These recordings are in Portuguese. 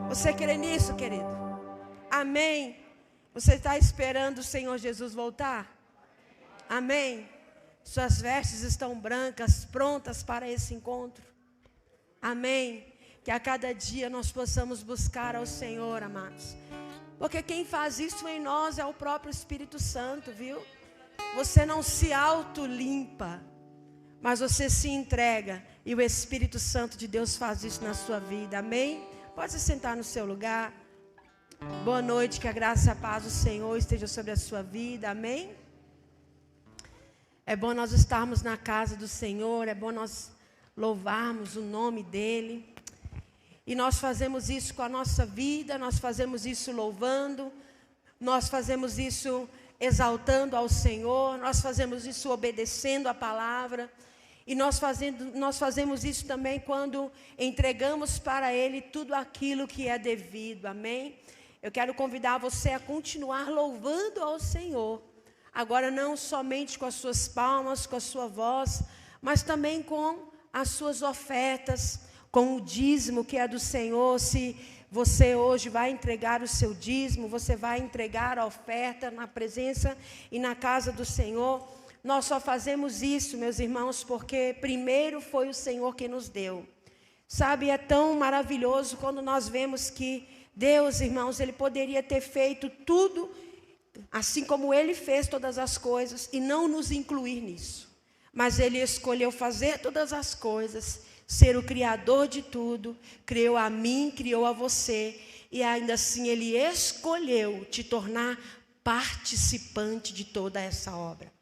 Você crê nisso, querido? Amém? Você está esperando o Senhor Jesus voltar? Amém? Suas vestes estão brancas, prontas para esse encontro? Amém? Que a cada dia nós possamos buscar ao Senhor, amados. Porque quem faz isso em nós é o próprio Espírito Santo, viu? Você não se auto-limpa, mas você se entrega. E o Espírito Santo de Deus faz isso na sua vida, amém? Pode se sentar no seu lugar. Boa noite, que a graça e a paz do Senhor esteja sobre a sua vida, amém? É bom nós estarmos na casa do Senhor, é bom nós louvarmos o nome dEle. E nós fazemos isso com a nossa vida, nós fazemos isso louvando, nós fazemos isso exaltando ao Senhor, nós fazemos isso obedecendo a palavra. E nós fazemos isso também quando entregamos para Ele tudo aquilo que é devido, amém? Eu quero convidar você a continuar louvando ao Senhor. Agora não somente com as suas palmas, com a sua voz, mas também com as suas ofertas, com o dízimo que é do Senhor. Se você hoje vai entregar o seu dízimo, você vai entregar a oferta na presença e na casa do Senhor. Nós só fazemos isso, meus irmãos, porque primeiro foi o Senhor que nos deu. Sabe, é tão maravilhoso quando nós vemos que Deus, irmãos, Ele poderia ter feito tudo, assim como Ele fez todas as coisas, e não nos incluir nisso. Mas Ele escolheu fazer todas as coisas, ser o Criador de tudo, criou a mim, criou a você, e ainda assim Ele escolheu te tornar participante de toda essa obra.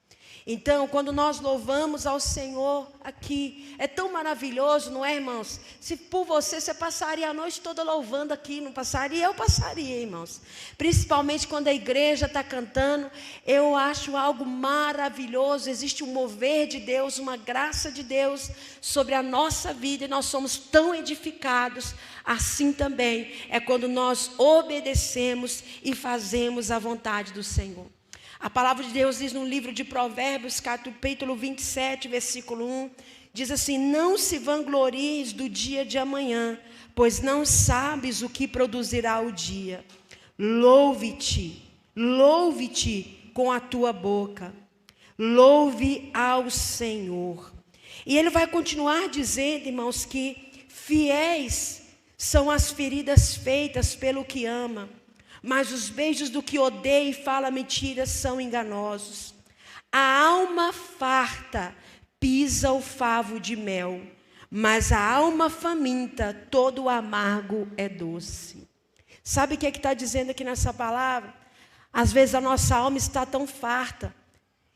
Então, quando nós louvamos ao Senhor aqui, é tão maravilhoso, não é, irmãos? Se por você passaria a noite toda louvando aqui, não passaria? Eu passaria, irmãos. Principalmente quando a igreja está cantando, eu acho algo maravilhoso. Existe um mover de Deus, uma graça de Deus sobre a nossa vida, e nós somos tão edificados. Assim também é quando nós obedecemos e fazemos a vontade do Senhor. A palavra de Deus diz no livro de Provérbios, capítulo 27, versículo 1, diz assim: não se vanglories do dia de amanhã, pois não sabes o que produzirá o dia. Louve-te com a tua boca, louve ao Senhor. E ele vai continuar dizendo, irmãos, que fiéis são as feridas feitas pelo que ama, mas os beijos do que odeia e fala mentiras são enganosos. A alma farta pisa o favo de mel, mas a alma faminta, todo o amargo é doce. Sabe o que está dizendo aqui nessa palavra? Às vezes a nossa alma está tão farta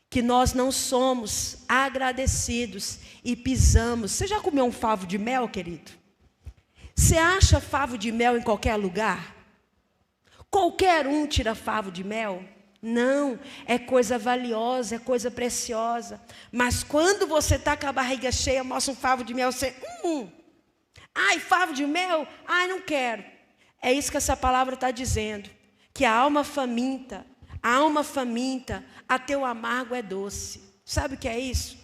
que nós não somos agradecidos e pisamos. Você já comeu um favo de mel, querido? Você acha favo de mel em qualquer lugar? Qualquer um tira favo de mel? Não, é coisa valiosa, é coisa preciosa. Mas quando você está com a barriga cheia, mostra um favo de mel, você... Ai, favo de mel? Ai, não quero. É isso que essa palavra está dizendo. Que a alma faminta, a teu amargo é doce. Sabe o que é isso?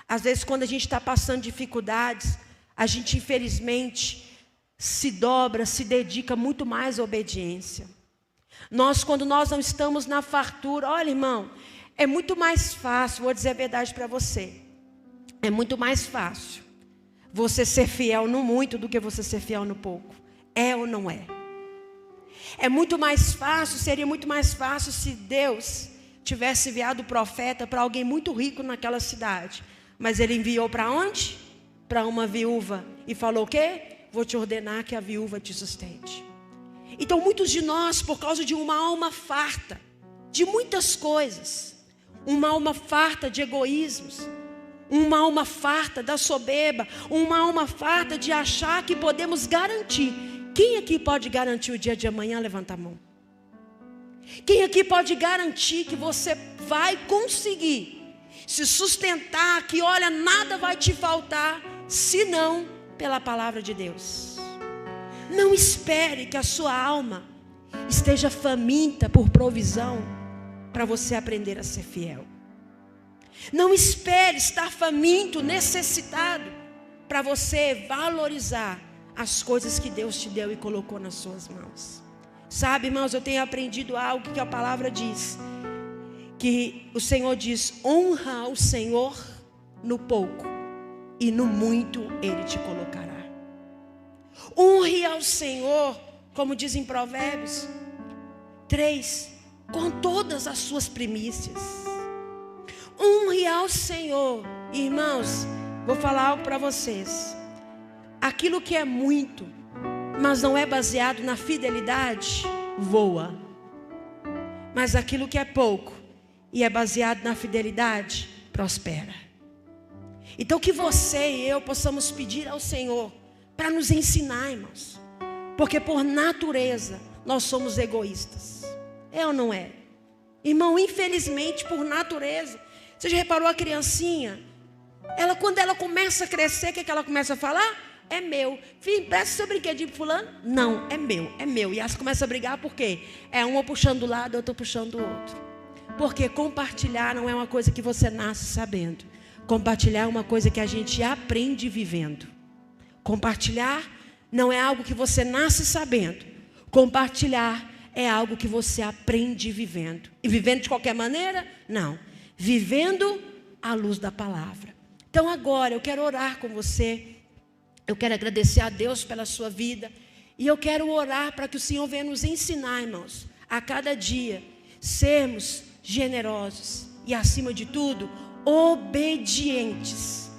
Às vezes quando a gente está passando dificuldades, a gente infelizmente se dobra, se dedica muito mais à obediência. Quando nós não estamos na fartura, olha, irmão, é muito mais fácil, vou dizer a verdade para você, é muito mais fácil você ser fiel no muito do que você ser fiel no pouco. É ou não é? É muito mais fácil, seria muito mais fácil se Deus tivesse enviado o profeta para alguém muito rico naquela cidade. Mas ele enviou para onde? Para uma viúva. E falou o quê? Vou te ordenar que a viúva te sustente. Então muitos de nós, por causa de uma alma farta de muitas coisas, uma alma farta de egoísmos, uma alma farta da soberba, uma alma farta de achar que podemos garantir. Quem aqui pode garantir o dia de amanhã? Levanta a mão. Quem aqui pode garantir que você vai conseguir se sustentar, que olha, nada vai te faltar, senão pela palavra de Deus? Não espere que a sua alma esteja faminta por provisão para você aprender a ser fiel. Não espere estar faminto, necessitado, para você valorizar as coisas que Deus te deu e colocou nas suas mãos. Sabe, irmãos, eu tenho aprendido algo que a palavra diz, que o Senhor diz: honra ao Senhor no pouco, e no muito Ele te colocará. Honre ao Senhor, como diz em Provérbios 3, com todas as suas primícias. Honre ao Senhor. Irmãos, vou falar algo para vocês. Aquilo que é muito, mas não é baseado na fidelidade, voa. Mas aquilo que é pouco e é baseado na fidelidade, prospera. Então que você e eu possamos pedir ao Senhor para nos ensinar, irmãos. Porque por natureza nós somos egoístas. É ou não é? Irmão, infelizmente por natureza. Você já reparou a criancinha? Quando ela começa a crescer, o que ela começa a falar? É meu. Filho, presta seu brinquedinho pro fulano? Não, é meu, é meu. E elas começam a brigar por quê? É uma puxando do lado, outra puxando do outro. Porque compartilhar não é uma coisa que você nasce sabendo. Compartilhar é uma coisa que a gente aprende vivendo. Compartilhar não é algo que você nasce sabendo. Compartilhar é algo que você aprende vivendo. E vivendo de qualquer maneira? Não. Vivendo à luz da palavra. Então agora eu quero orar com você. Eu quero agradecer a Deus pela sua vida. E eu quero orar para que o Senhor venha nos ensinar, irmãos, a cada dia, sermos generosos. E acima de tudo, obedientes.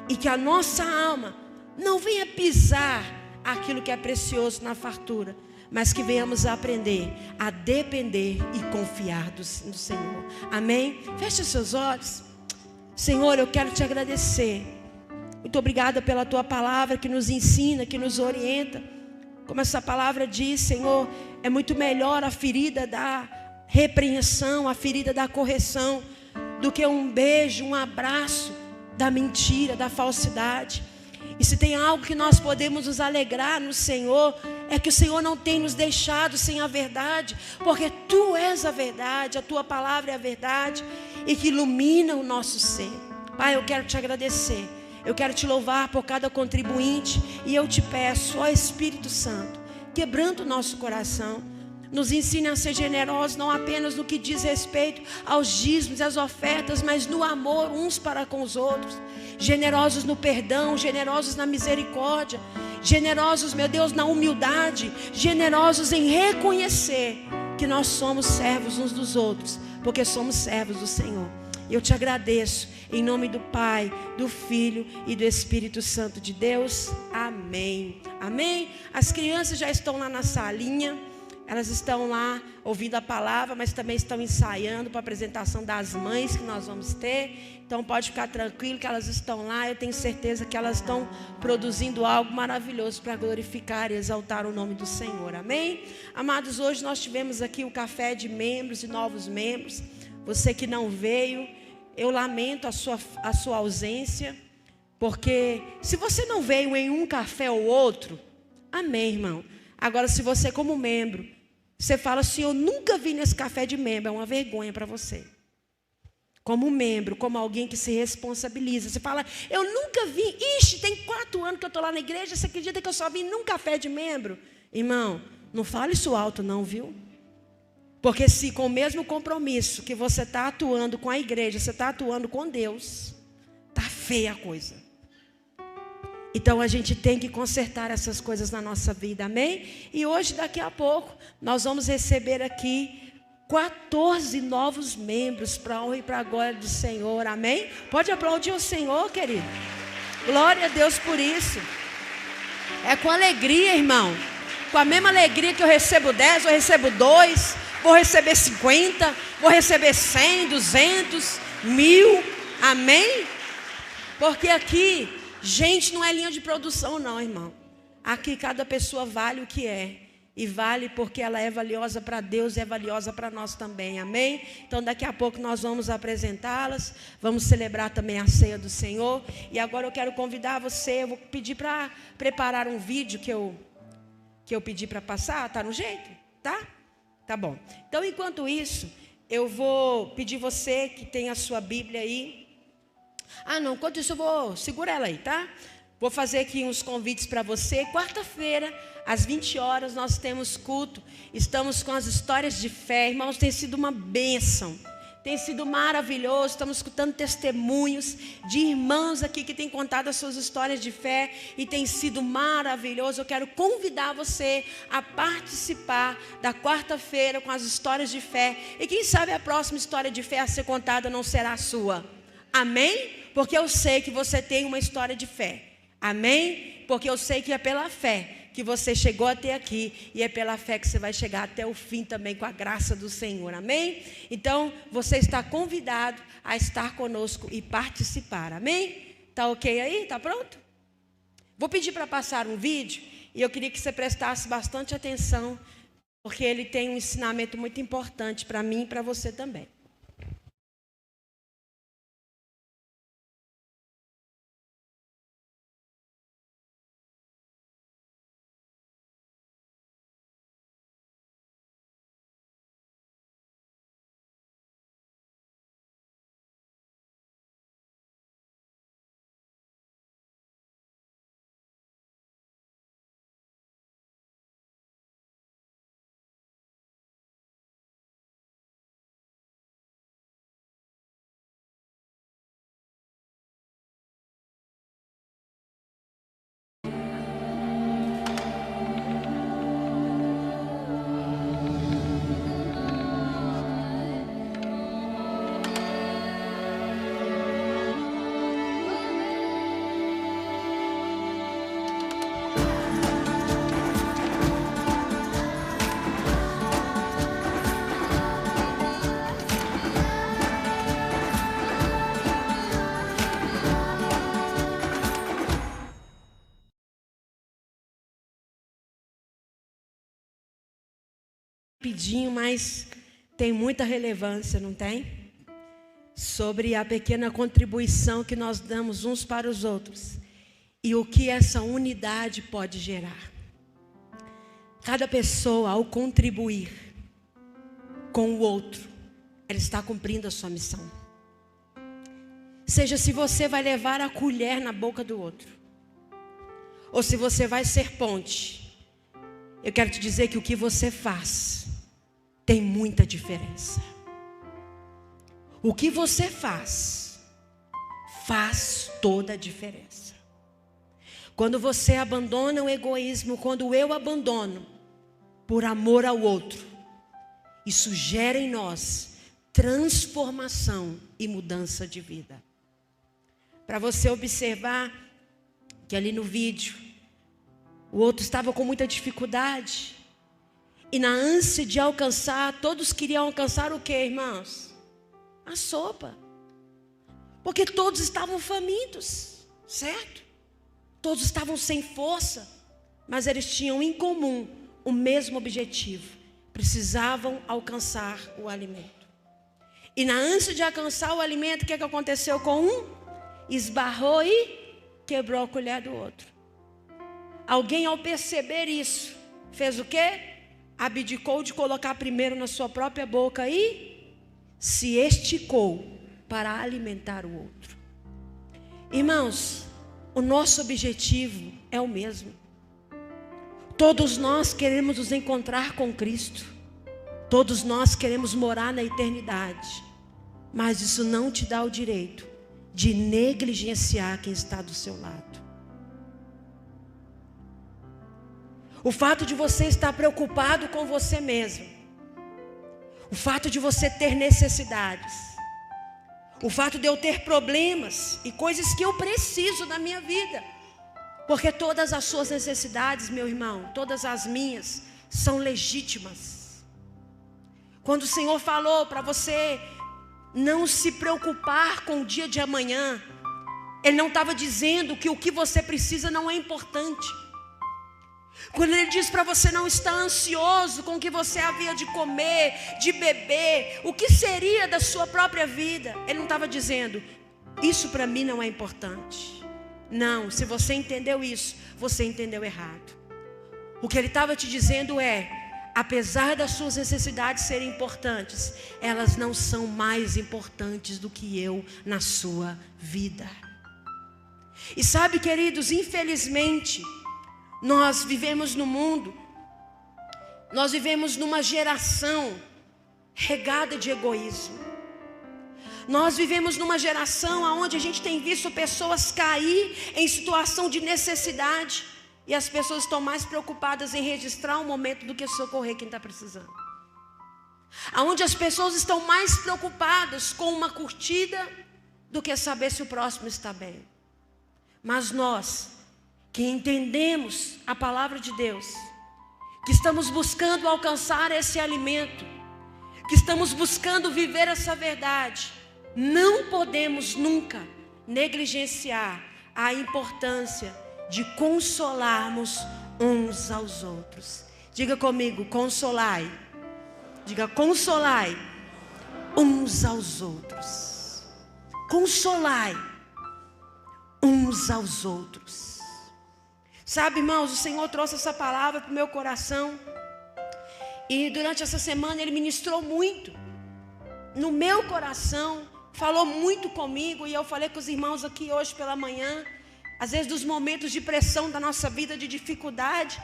E que a nossa alma não venha pisar aquilo que é precioso na fartura, mas que venhamos a aprender a depender e confiar no Senhor. Amém? Feche seus olhos. Senhor, eu quero te agradecer. Muito obrigada pela tua palavra que nos ensina, que nos orienta. Como essa palavra diz, Senhor, é muito melhor a ferida da repreensão, a ferida da correção, do que um beijo, um abraço da mentira, da falsidade. E se tem algo que nós podemos nos alegrar no Senhor, é que o Senhor não tem nos deixado sem a verdade, porque Tu és a verdade, a Tua palavra é a verdade, e que ilumina o nosso ser. Pai, eu quero te agradecer, eu quero te louvar por cada contribuinte, e eu te peço, ó Espírito Santo, quebrando o nosso coração, nos ensine a ser generosos, não apenas no que diz respeito aos dízimos e às ofertas, mas no amor uns para com os outros. Generosos no perdão, generosos na misericórdia, generosos, meu Deus, na humildade, generosos em reconhecer que nós somos servos uns dos outros, porque somos servos do Senhor. Eu te agradeço, em nome do Pai, do Filho e do Espírito Santo de Deus. Amém. Amém? As crianças já estão lá na salinha. Elas estão lá ouvindo a palavra, mas também estão ensaiando para a apresentação das mães que nós vamos ter. Então pode ficar tranquilo que elas estão lá. Eu tenho certeza que elas estão produzindo algo maravilhoso para glorificar e exaltar o nome do Senhor. Amém? Amados, hoje nós tivemos aqui o café de membros e novos membros. Você que não veio, eu lamento a sua ausência, porque se você não veio em um café ou outro, amém, irmão. Agora, se você como membro, você fala assim, eu nunca vim nesse café de membro, é uma vergonha para você. Como membro, como alguém que se responsabiliza. Você fala, eu nunca vim, tem 4 anos que eu estou lá na igreja, você acredita que eu só vim num café de membro? Irmão, não fale isso alto não, viu? Porque se com o mesmo compromisso que você está atuando com a igreja, você está atuando com Deus, está feia a coisa. Então a gente tem que consertar essas coisas na nossa vida, amém? E hoje, daqui a pouco, nós vamos receber aqui 14 novos membros para a honra e para a glória do Senhor, amém? Pode aplaudir o Senhor, querido. Glória a Deus por isso. É com alegria, irmão. Com a mesma alegria que eu recebo 10, eu recebo 2, vou receber 50, vou receber 100, 200, 1000, amém? Porque aqui... gente, não é linha de produção não, irmão. Aqui cada pessoa vale o que é. E vale porque ela é valiosa para Deus e é valiosa para nós também, amém? Então daqui a pouco nós vamos apresentá-las. Vamos celebrar também a ceia do Senhor. E agora eu quero convidar você, eu vou pedir para preparar um vídeo que eu pedi para passar. Tá no jeito? Tá? Tá bom. Então enquanto isso, eu vou pedir você que tem a sua Bíblia aí. Ah, não, enquanto isso eu vou... segura ela aí, tá? Vou fazer aqui uns convites para você. Quarta-feira, às 20 horas, nós temos culto. Estamos com as histórias de fé. Irmãos, tem sido uma bênção. Tem sido maravilhoso. Estamos escutando testemunhos de irmãos aqui que têm contado as suas histórias de fé. E tem sido maravilhoso. Eu quero convidar você a participar da quarta-feira com as histórias de fé. E quem sabe a próxima história de fé a ser contada não será a sua. Amém? Porque eu sei que você tem uma história de fé. Amém? Porque eu sei que é pela fé que você chegou até aqui. E é pela fé que você vai chegar até o fim também, com a graça do Senhor. Amém? Então, você está convidado a estar conosco e participar. Amém? Tá ok aí? Tá pronto? Vou pedir para passar um vídeo. E eu queria que você prestasse bastante atenção, porque ele tem um ensinamento muito importante para mim e para você também. Rapidinho, mas tem muita relevância, não tem? Sobre a pequena contribuição que nós damos uns para os outros e o que essa unidade pode gerar. Cada pessoa, ao contribuir com o outro, ela está cumprindo a sua missão. Seja se você vai levar a colher na boca do outro, ou se você vai ser ponte, eu quero te dizer que o que você faz tem muita diferença. O que você faz toda a diferença. Quando você abandona o egoísmo, quando eu abandono por amor ao outro, isso gera em nós transformação e mudança de vida. Para você observar que ali no vídeo, o outro estava com muita dificuldade. E na ânsia de alcançar, todos queriam alcançar o que, irmãos? A sopa. Porque todos estavam famintos, certo? Todos estavam sem força, mas eles tinham em comum o mesmo objetivo. Precisavam alcançar o alimento. E na ânsia de alcançar o alimento, o que aconteceu com um? Esbarrou e quebrou a colher do outro. Alguém, ao perceber isso, fez o quê? Abdicou de colocar primeiro na sua própria boca e se esticou para alimentar o outro. Irmãos, o nosso objetivo é o mesmo. Todos nós queremos nos encontrar com Cristo. Todos nós queremos morar na eternidade. Mas isso não te dá o direito de negligenciar quem está do seu lado. O fato de você estar preocupado com você mesmo, o fato de você ter necessidades, o fato de eu ter problemas e coisas que eu preciso na minha vida, porque todas as suas necessidades, meu irmão, todas as minhas, são legítimas. Quando o Senhor falou para você não se preocupar com o dia de amanhã, Ele não estava dizendo que o que você precisa não é importante. Quando Ele diz para você não estar ansioso com o que você havia de comer, de beber, o que seria da sua própria vida, Ele não estava dizendo, isso para mim não é importante. Não, se você entendeu isso, você entendeu errado. O que Ele estava te dizendo é, apesar das suas necessidades serem importantes, elas não são mais importantes do que eu na sua vida. E sabe, queridos, infelizmente, nós vivemos no mundo, nós vivemos numa geração regada de egoísmo. Nós vivemos numa geração onde a gente tem visto pessoas cair em situação de necessidade, e as pessoas estão mais preocupadas em registrar um momento do que socorrer quem está precisando. Onde as pessoas estão mais preocupadas com uma curtida do que saber se o próximo está bem. Mas nós, que entendemos a palavra de Deus, que estamos buscando alcançar esse alimento, que estamos buscando viver essa verdade, não podemos nunca negligenciar a importância de consolarmos uns aos outros. Diga comigo, consolai. Diga, consolai uns aos outros. Consolai uns aos outros. Sabe, irmãos, o Senhor trouxe essa palavra para o meu coração. E durante essa semana Ele ministrou muito no meu coração, falou muito comigo. E eu falei com os irmãos aqui hoje pela manhã. Às vezes dos momentos de pressão da nossa vida, de dificuldade,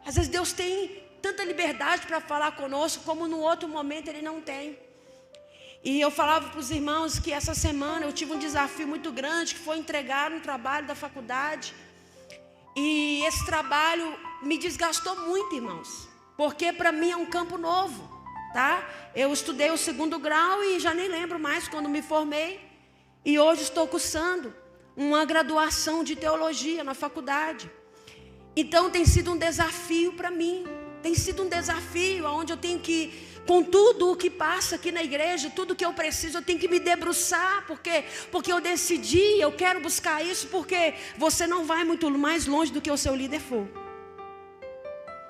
às vezes Deus tem tanta liberdade para falar conosco, como no outro momento Ele não tem. E eu falava para os irmãos que essa semana eu tive um desafio muito grande, que foi entregar um trabalho da faculdade. E esse trabalho me desgastou muito, irmãos, porque para mim é um campo novo, tá? Eu estudei o 2º grau e já nem lembro mais quando me formei. E hoje estou cursando uma graduação de teologia na faculdade. Então tem sido um desafio para mim. Tem sido um desafio onde eu tenho que, com tudo o que passa aqui na igreja, tudo que eu preciso, eu tenho que me debruçar. Porque eu decidi, eu quero buscar isso, porque você não vai muito mais longe do que o seu líder for.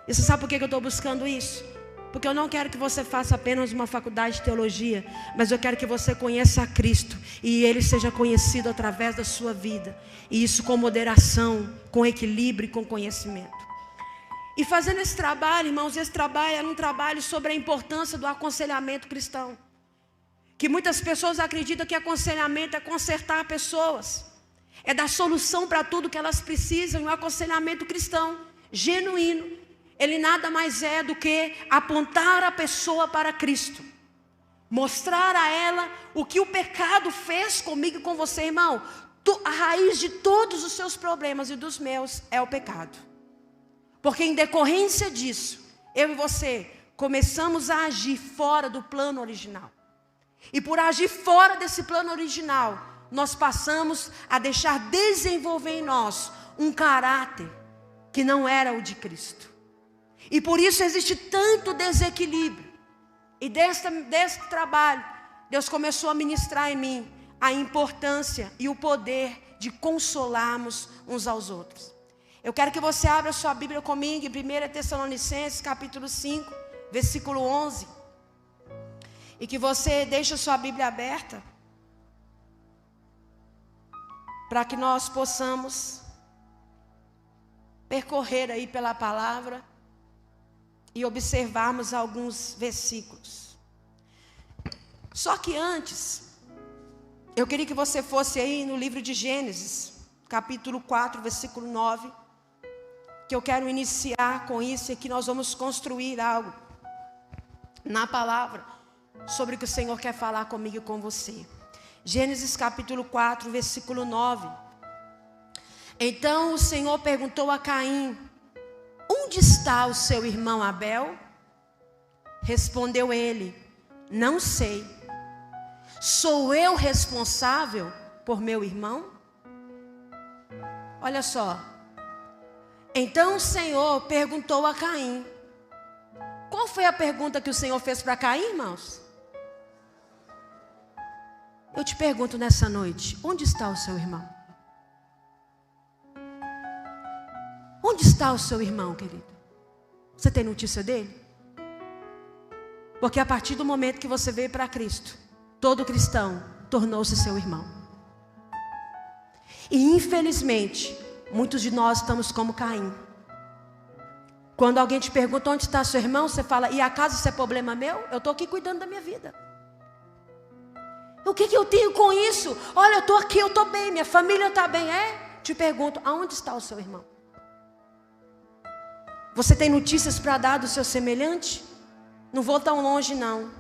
E você sabe por que eu estou buscando isso? Porque eu não quero que você faça apenas uma faculdade de teologia, mas eu quero que você conheça a Cristo e Ele seja conhecido através da sua vida. E isso com moderação, com equilíbrio e com conhecimento. E fazendo esse trabalho, irmãos, esse trabalho era um trabalho sobre a importância do aconselhamento cristão. Que muitas pessoas acreditam que aconselhamento é consertar pessoas, é dar solução para tudo que elas precisam. E o aconselhamento cristão, genuíno, ele nada mais é do que apontar a pessoa para Cristo. Mostrar a ela o que o pecado fez comigo e com você, irmão. A raiz de todos os seus problemas e dos meus é o pecado. Porque em decorrência disso, eu e você começamos a agir fora do plano original. E por agir fora desse plano original, nós passamos a deixar desenvolver em nós um caráter que não era o de Cristo. E por isso existe tanto desequilíbrio. E desse trabalho, Deus começou a ministrar em mim a importância e o poder de consolarmos uns aos outros. Eu quero que você abra sua Bíblia comigo em 1 Tessalonicenses capítulo 5, versículo 11. E que você deixe a sua Bíblia aberta, para que nós possamos percorrer aí pela palavra e observarmos alguns versículos. Só que antes, eu queria que você fosse aí no livro de Gênesis, capítulo 4, versículo 9, que eu quero iniciar com isso e que nós vamos construir algo na palavra sobre o que o Senhor quer falar comigo e com você. Gênesis capítulo 4, versículo 9. Então o Senhor perguntou a Caim: onde está o seu irmão Abel? Respondeu ele: não sei. Sou eu responsável por meu irmão? Olha só. Então o Senhor perguntou a Caim. Qual foi a pergunta que o Senhor fez para Caim, irmãos? Eu te pergunto nessa noite: onde está o seu irmão? Onde está o seu irmão, querido? Você tem notícia dele? Porque a partir do momento que você veio para Cristo, todo cristão tornou-se seu irmão. E infelizmente, muitos de nós estamos como Caim. Quando alguém te pergunta onde está seu irmão, você fala: e acaso isso é problema meu? Eu estou aqui cuidando da minha vida. O que eu tenho com isso? Olha, eu estou aqui, eu estou bem, minha família está bem. te pergunto, aonde está o seu irmão? Você tem notícias para dar do seu semelhante? Não vou tão longe não.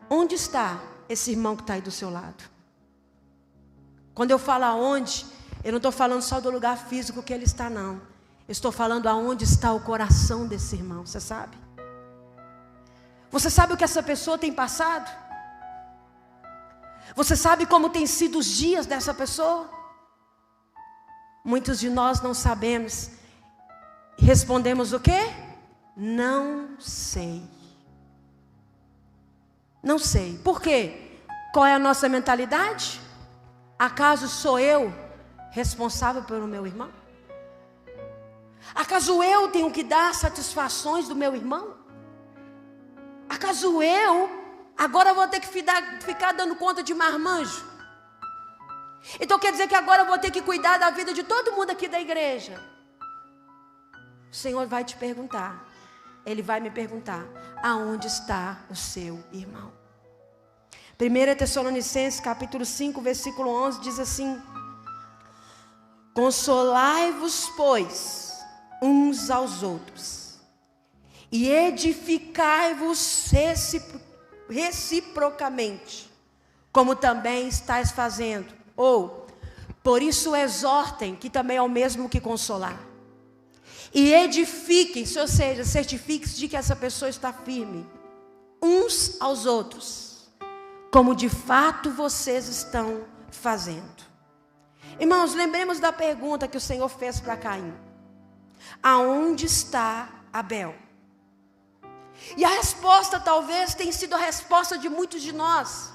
Onde está esse irmão que está aí do seu lado? Quando eu falo aonde, eu não estou falando só do lugar físico que ele está não. Eu estou falando aonde está o coração desse irmão, você sabe? Você sabe o que essa pessoa tem passado? Você sabe como tem sido os dias dessa pessoa? Muitos de nós não sabemos. Respondemos o quê? Não sei. Não sei. Por quê? Qual é a nossa mentalidade? Acaso sou eu responsável pelo meu irmão? Acaso eu tenho que dar satisfações do meu irmão? Acaso eu agora vou ter que ficar dando conta de marmanjo? Então quer dizer que agora eu vou ter que cuidar da vida de todo mundo aqui da igreja? O Senhor vai te perguntar. Ele vai me perguntar: aonde está o seu irmão? 1 Tessalonicenses capítulo 5, versículo 11 diz assim: consolai-vos, pois, uns aos outros, e edificai-vos reciprocamente, como também estáis fazendo. Ou, por isso exortem, que também é o mesmo que consolar. E edifiquem-se, ou seja, certifiquem-se de que essa pessoa está firme, uns aos outros, como de fato vocês estão fazendo. Irmãos, lembremos da pergunta que o Senhor fez para Caim: aonde está Abel? E a resposta talvez tenha sido a resposta de muitos de nós: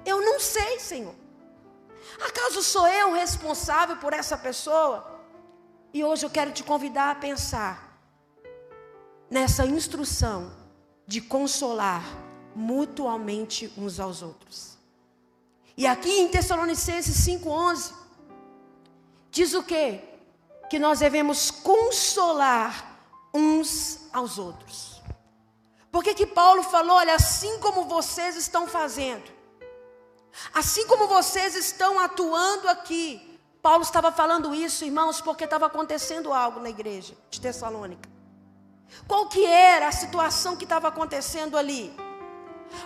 eu não sei, Senhor. Acaso sou eu responsável por essa pessoa? E hoje eu quero te convidar a pensar nessa instrução de consolar mutuamente uns aos outros. E aqui em Tessalonicenses 5:11 diz o quê? Que nós devemos consolar uns aos outros. Por que Paulo falou, olha, assim como vocês estão fazendo, assim como vocês estão atuando aqui? Paulo estava falando isso, irmãos, porque estava acontecendo algo na igreja de Tessalônica. Qual que era a situação que estava acontecendo ali?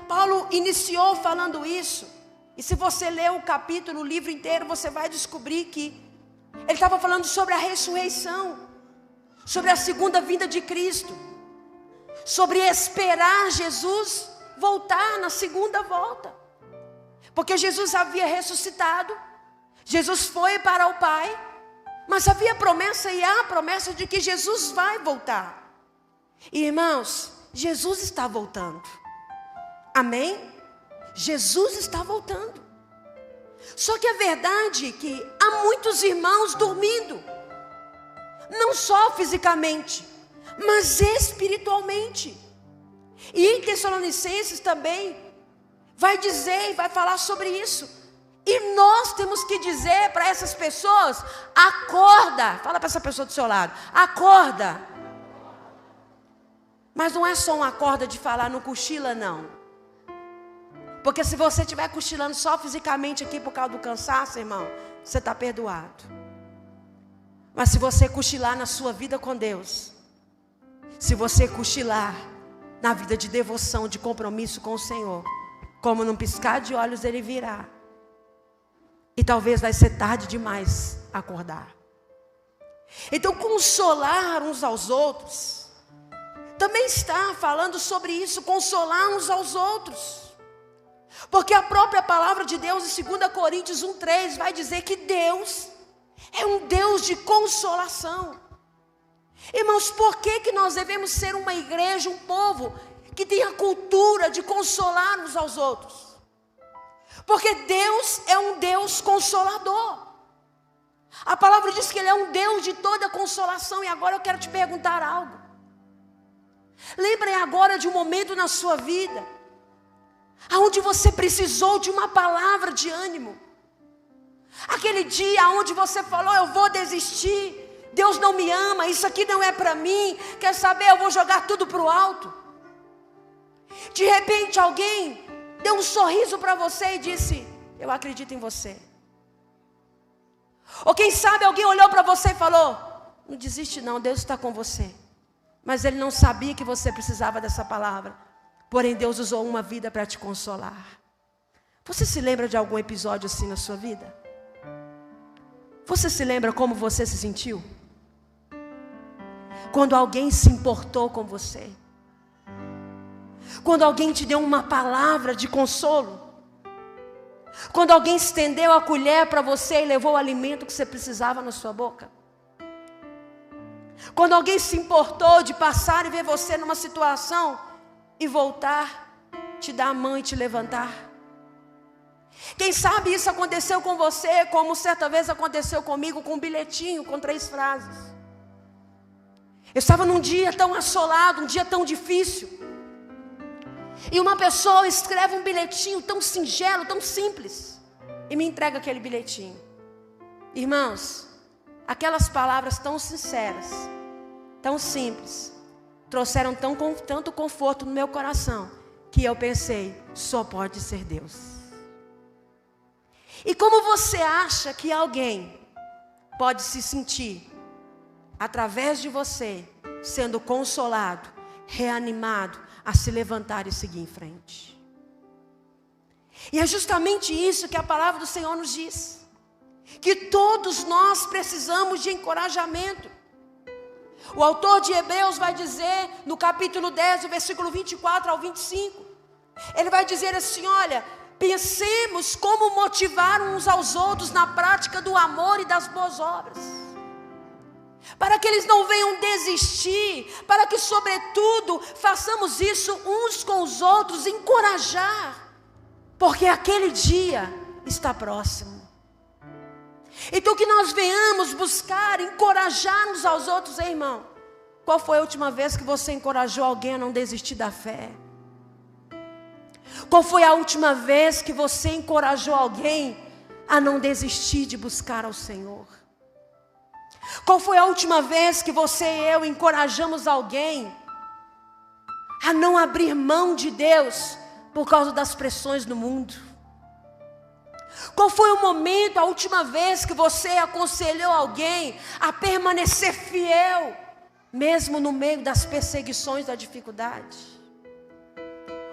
Paulo iniciou falando isso, e se você ler o capítulo, o livro inteiro, você vai descobrir que ele estava falando sobre a ressurreição, sobre a segunda vinda de Cristo, sobre esperar Jesus voltar na segunda volta, porque Jesus havia ressuscitado, Jesus foi para o Pai, mas havia promessa e há promessa de que Jesus vai voltar. E irmãos, Jesus está voltando. Amém? Jesus está voltando. Só que é verdade que há muitos irmãos dormindo, não só fisicamente, mas espiritualmente. E em Tessalonicenses também vai dizer e vai falar sobre isso. E nós temos que dizer para essas pessoas: acorda. Fala para essa pessoa do seu lado: acorda. Mas não é só uma acorda de falar, não cochila não. Porque se você estiver cochilando só fisicamente aqui por causa do cansaço, irmão, você está perdoado. Mas se você cochilar na sua vida com Deus, se você cochilar na vida de devoção, de compromisso com o Senhor, como num piscar de olhos Ele virá. E talvez vai ser tarde demais acordar. Então consolar uns aos outros também está falando sobre isso, consolar uns aos outros. Porque a própria palavra de Deus em 2 Coríntios 1:3 vai dizer que Deus é um Deus de consolação. Irmãos, por que nós devemos ser uma igreja, um povo que tem a cultura de consolar uns aos outros? Porque Deus é um Deus consolador. A palavra diz que Ele é um Deus de toda consolação. E agora eu quero te perguntar algo. Lembrem agora de um momento na sua vida onde você precisou de uma palavra de ânimo. Aquele dia onde você falou: eu vou desistir, Deus não me ama, isso aqui não é para mim, quer saber, eu vou jogar tudo para o alto. De repente alguém deu um sorriso para você e disse: eu acredito em você. Ou quem sabe alguém olhou para você e falou: não desiste não, Deus está com você. Mas ele não sabia que você precisava dessa palavra. Porém Deus usou uma vida para te consolar. Você se lembra de algum episódio assim na sua vida? Você se lembra como você se sentiu? Quando alguém se importou com você. Quando alguém te deu uma palavra de consolo. Quando alguém estendeu a colher para você e levou o alimento que você precisava na sua boca. Quando alguém se importou de passar e ver você numa situação e voltar, te dar a mão e te levantar. Quem sabe isso aconteceu com você, como certa vez aconteceu comigo, com um bilhetinho, com 3 frases. Eu estava num dia tão assolado, um dia tão difícil. E uma pessoa escreve um bilhetinho tão singelo, tão simples, e me entrega aquele bilhetinho. Irmãos, aquelas palavras tão sinceras, tão simples, trouxeram tanto conforto no meu coração, que eu pensei: só pode ser Deus. E como você acha que alguém pode se sentir, através de você, sendo consolado, reanimado, a se levantar e seguir em frente? E é justamente isso que a palavra do Senhor nos diz, que todos nós precisamos de encorajamento. O autor de Hebreus vai dizer, no capítulo 10, o versículo 24 ao 25, ele vai dizer assim: olha, pensemos como motivar uns aos outros na prática do amor e das boas obras, para que eles não venham desistir, para que sobretudo façamos isso uns com os outros, encorajar, porque aquele dia está próximo. Então que nós venhamos buscar, encorajar uns aos outros. Ei, irmão, qual foi a última vez que você encorajou alguém a não desistir da fé? Qual foi a última vez que você encorajou alguém a não desistir de buscar ao Senhor? Qual foi a última vez que você e eu encorajamos alguém a não abrir mão de Deus por causa das pressões do mundo? Qual foi o momento, a última vez que você aconselhou alguém a permanecer fiel, mesmo no meio das perseguições, da dificuldade?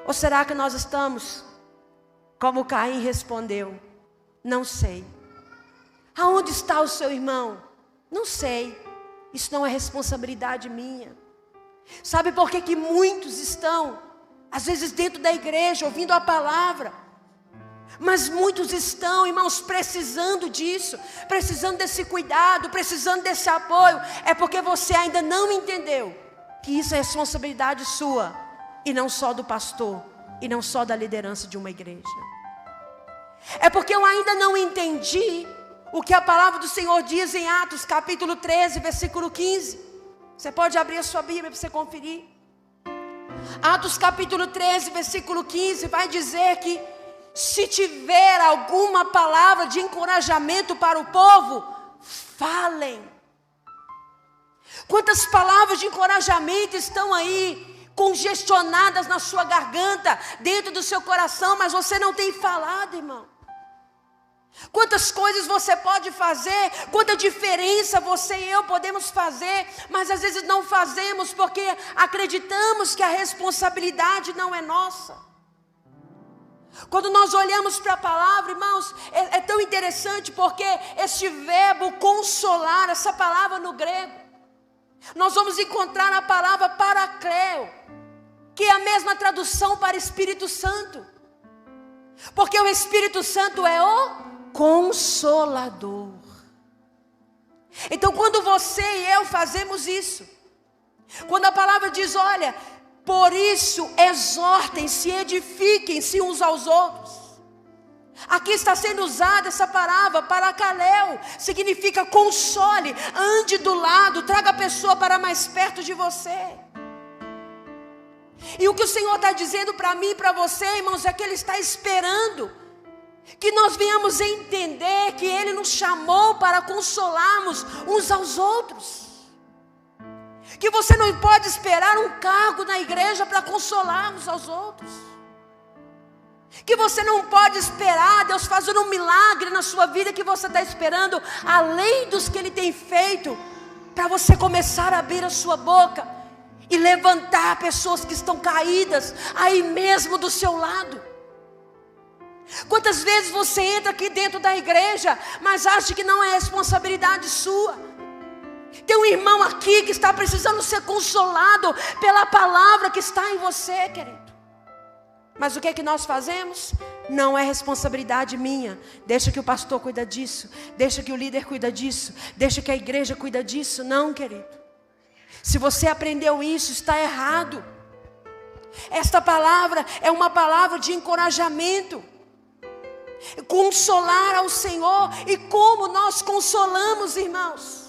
Ou será que nós estamos, como Caim respondeu: não sei. Aonde está o seu irmão? Não sei. Isso não é responsabilidade minha. Sabe por que muitos estão, às vezes dentro da igreja, ouvindo a palavra, mas muitos estão, irmãos, precisando disso, precisando desse cuidado, precisando desse apoio? É porque você ainda não entendeu que isso é responsabilidade sua, e não só do pastor, e não só da liderança de uma igreja. É porque eu ainda não entendi o que a palavra do Senhor diz em Atos capítulo 13, versículo 15. Você pode abrir a sua Bíblia para você conferir. Atos capítulo 13, versículo 15 vai dizer que se tiver alguma palavra de encorajamento para o povo, falem. Quantas palavras de encorajamento estão aí, congestionadas na sua garganta, dentro do seu coração, mas você não tem falado, irmão. Quantas coisas você pode fazer, quanta diferença você e eu podemos fazer, mas às vezes não fazemos porque acreditamos que a responsabilidade não é nossa. Quando nós olhamos para a palavra, irmãos, é tão interessante, porque este verbo consolar, essa palavra no grego, nós vamos encontrar a palavra parakleo, que é a mesma tradução para Espírito Santo, porque o Espírito Santo é o Consolador. Então quando você e eu fazemos isso, quando a palavra diz: olha, por isso exortem-se, edifiquem-se uns aos outros. Aqui está sendo usada essa palavra, parakaleo, significa console, ande do lado, traga a pessoa para mais perto de você. E o que o Senhor está dizendo para mim e para você, irmãos, é que Ele está esperando que nós venhamos entender que Ele nos chamou para consolarmos uns aos outros. Que você não pode esperar um cargo na igreja para consolar uns aos outros. que você não pode esperar Deus fazer um milagre na sua vida, que você está esperando além dos que Ele tem feito, para você começar a abrir a sua boca e levantar pessoas que estão caídas aí mesmo do seu lado. Quantas vezes você entra aqui dentro da igreja, mas acha que não é responsabilidade sua? Tem um irmão aqui que está precisando ser consolado pela palavra que está em você, querido. Mas o que é que nós fazemos? Não é responsabilidade minha. Deixa que o pastor cuida disso. Deixa que o líder cuida disso. Deixa que a igreja cuida disso. Não, querido. Se você aprendeu isso, está errado. Esta palavra é uma palavra de encorajamento. Consolar ao Senhor. E como nós consolamos, irmãos?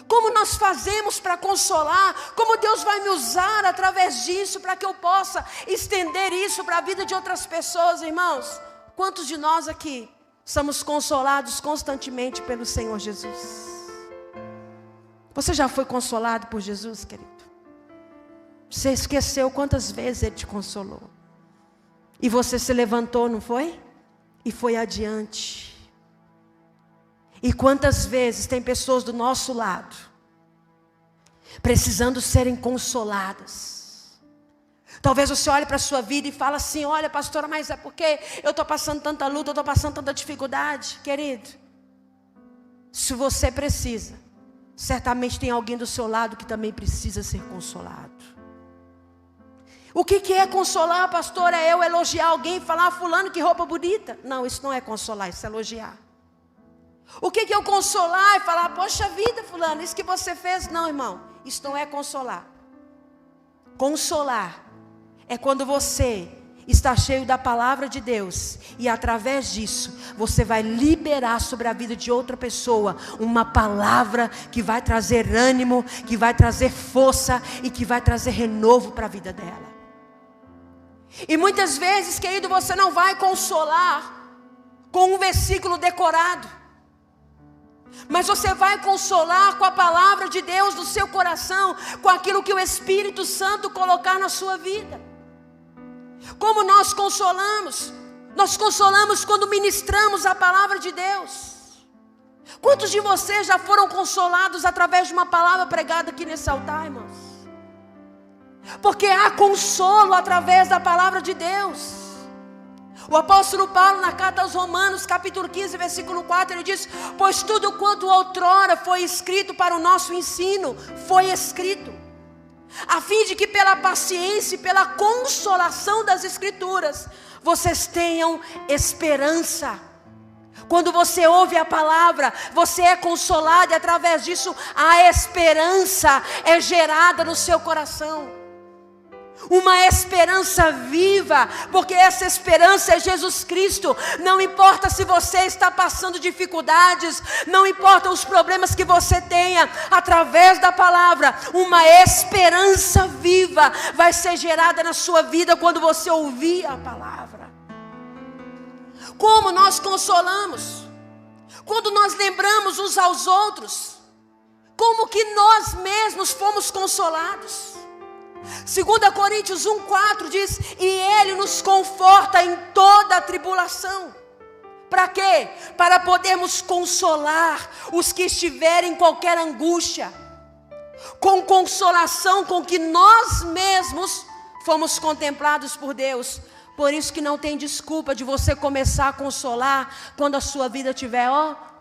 Como nós fazemos para consolar? Como Deus vai me usar através disso para que eu possa estender isso para a vida de outras pessoas, irmãos? Quantos de nós aqui somos consolados constantemente pelo Senhor Jesus? Você já foi consolado por Jesus, querido? Você esqueceu quantas vezes Ele te consolou? E você se levantou, não foi? E foi adiante. E quantas vezes tem pessoas do nosso lado precisando serem consoladas. Talvez você olhe para a sua vida e fale assim: olha, pastora, mas é porque eu estou passando tanta luta, eu estou passando tanta dificuldade. Querido, se você precisa, certamente tem alguém do seu lado que também precisa ser consolado. O que é consolar, pastora? É eu elogiar alguém e falar: fulano, que roupa bonita? Não, isso não é consolar, isso é elogiar. O que é eu consolar e falar: poxa vida, fulano, isso que você fez? Não, irmão, isso não é consolar. Consolar é quando você está cheio da palavra de Deus e através disso você vai liberar sobre a vida de outra pessoa uma palavra que vai trazer ânimo, que vai trazer força e que vai trazer renovo para a vida dela. E muitas vezes, querido, você não vai consolar com um versículo decorado, mas você vai consolar com a palavra de Deus no seu coração, com aquilo que o Espírito Santo colocar na sua vida. Como nós consolamos? Nós consolamos quando ministramos a palavra de Deus. Quantos de vocês já foram consolados através de uma palavra pregada aqui nesse altar, irmãos? Porque há consolo através da palavra de Deus. O apóstolo Paulo, na carta aos Romanos, capítulo 15, versículo 4, ele diz: pois tudo quanto outrora foi escrito para o nosso ensino, foi escrito, a fim de que pela paciência e pela consolação das Escrituras, vocês tenham esperança. Quando você ouve a palavra, você é consolado e através disso a esperança é gerada no seu coração. Uma esperança viva, porque essa esperança é Jesus Cristo. Não importa se você está passando dificuldades, não importa os problemas que você tenha, através da palavra, uma esperança viva vai ser gerada na sua vida quando você ouvir a palavra. Como nós consolamos? Quando nós lembramos uns aos outros, como que nós mesmos fomos consolados. 2 Coríntios 1,4 diz: e Ele nos conforta em toda a tribulação. Para quê? Para podermos consolar os que estiverem em qualquer angústia, com consolação com que nós mesmos fomos contemplados por Deus. Por isso que não tem desculpa de você começar a consolar quando a sua vida estiver,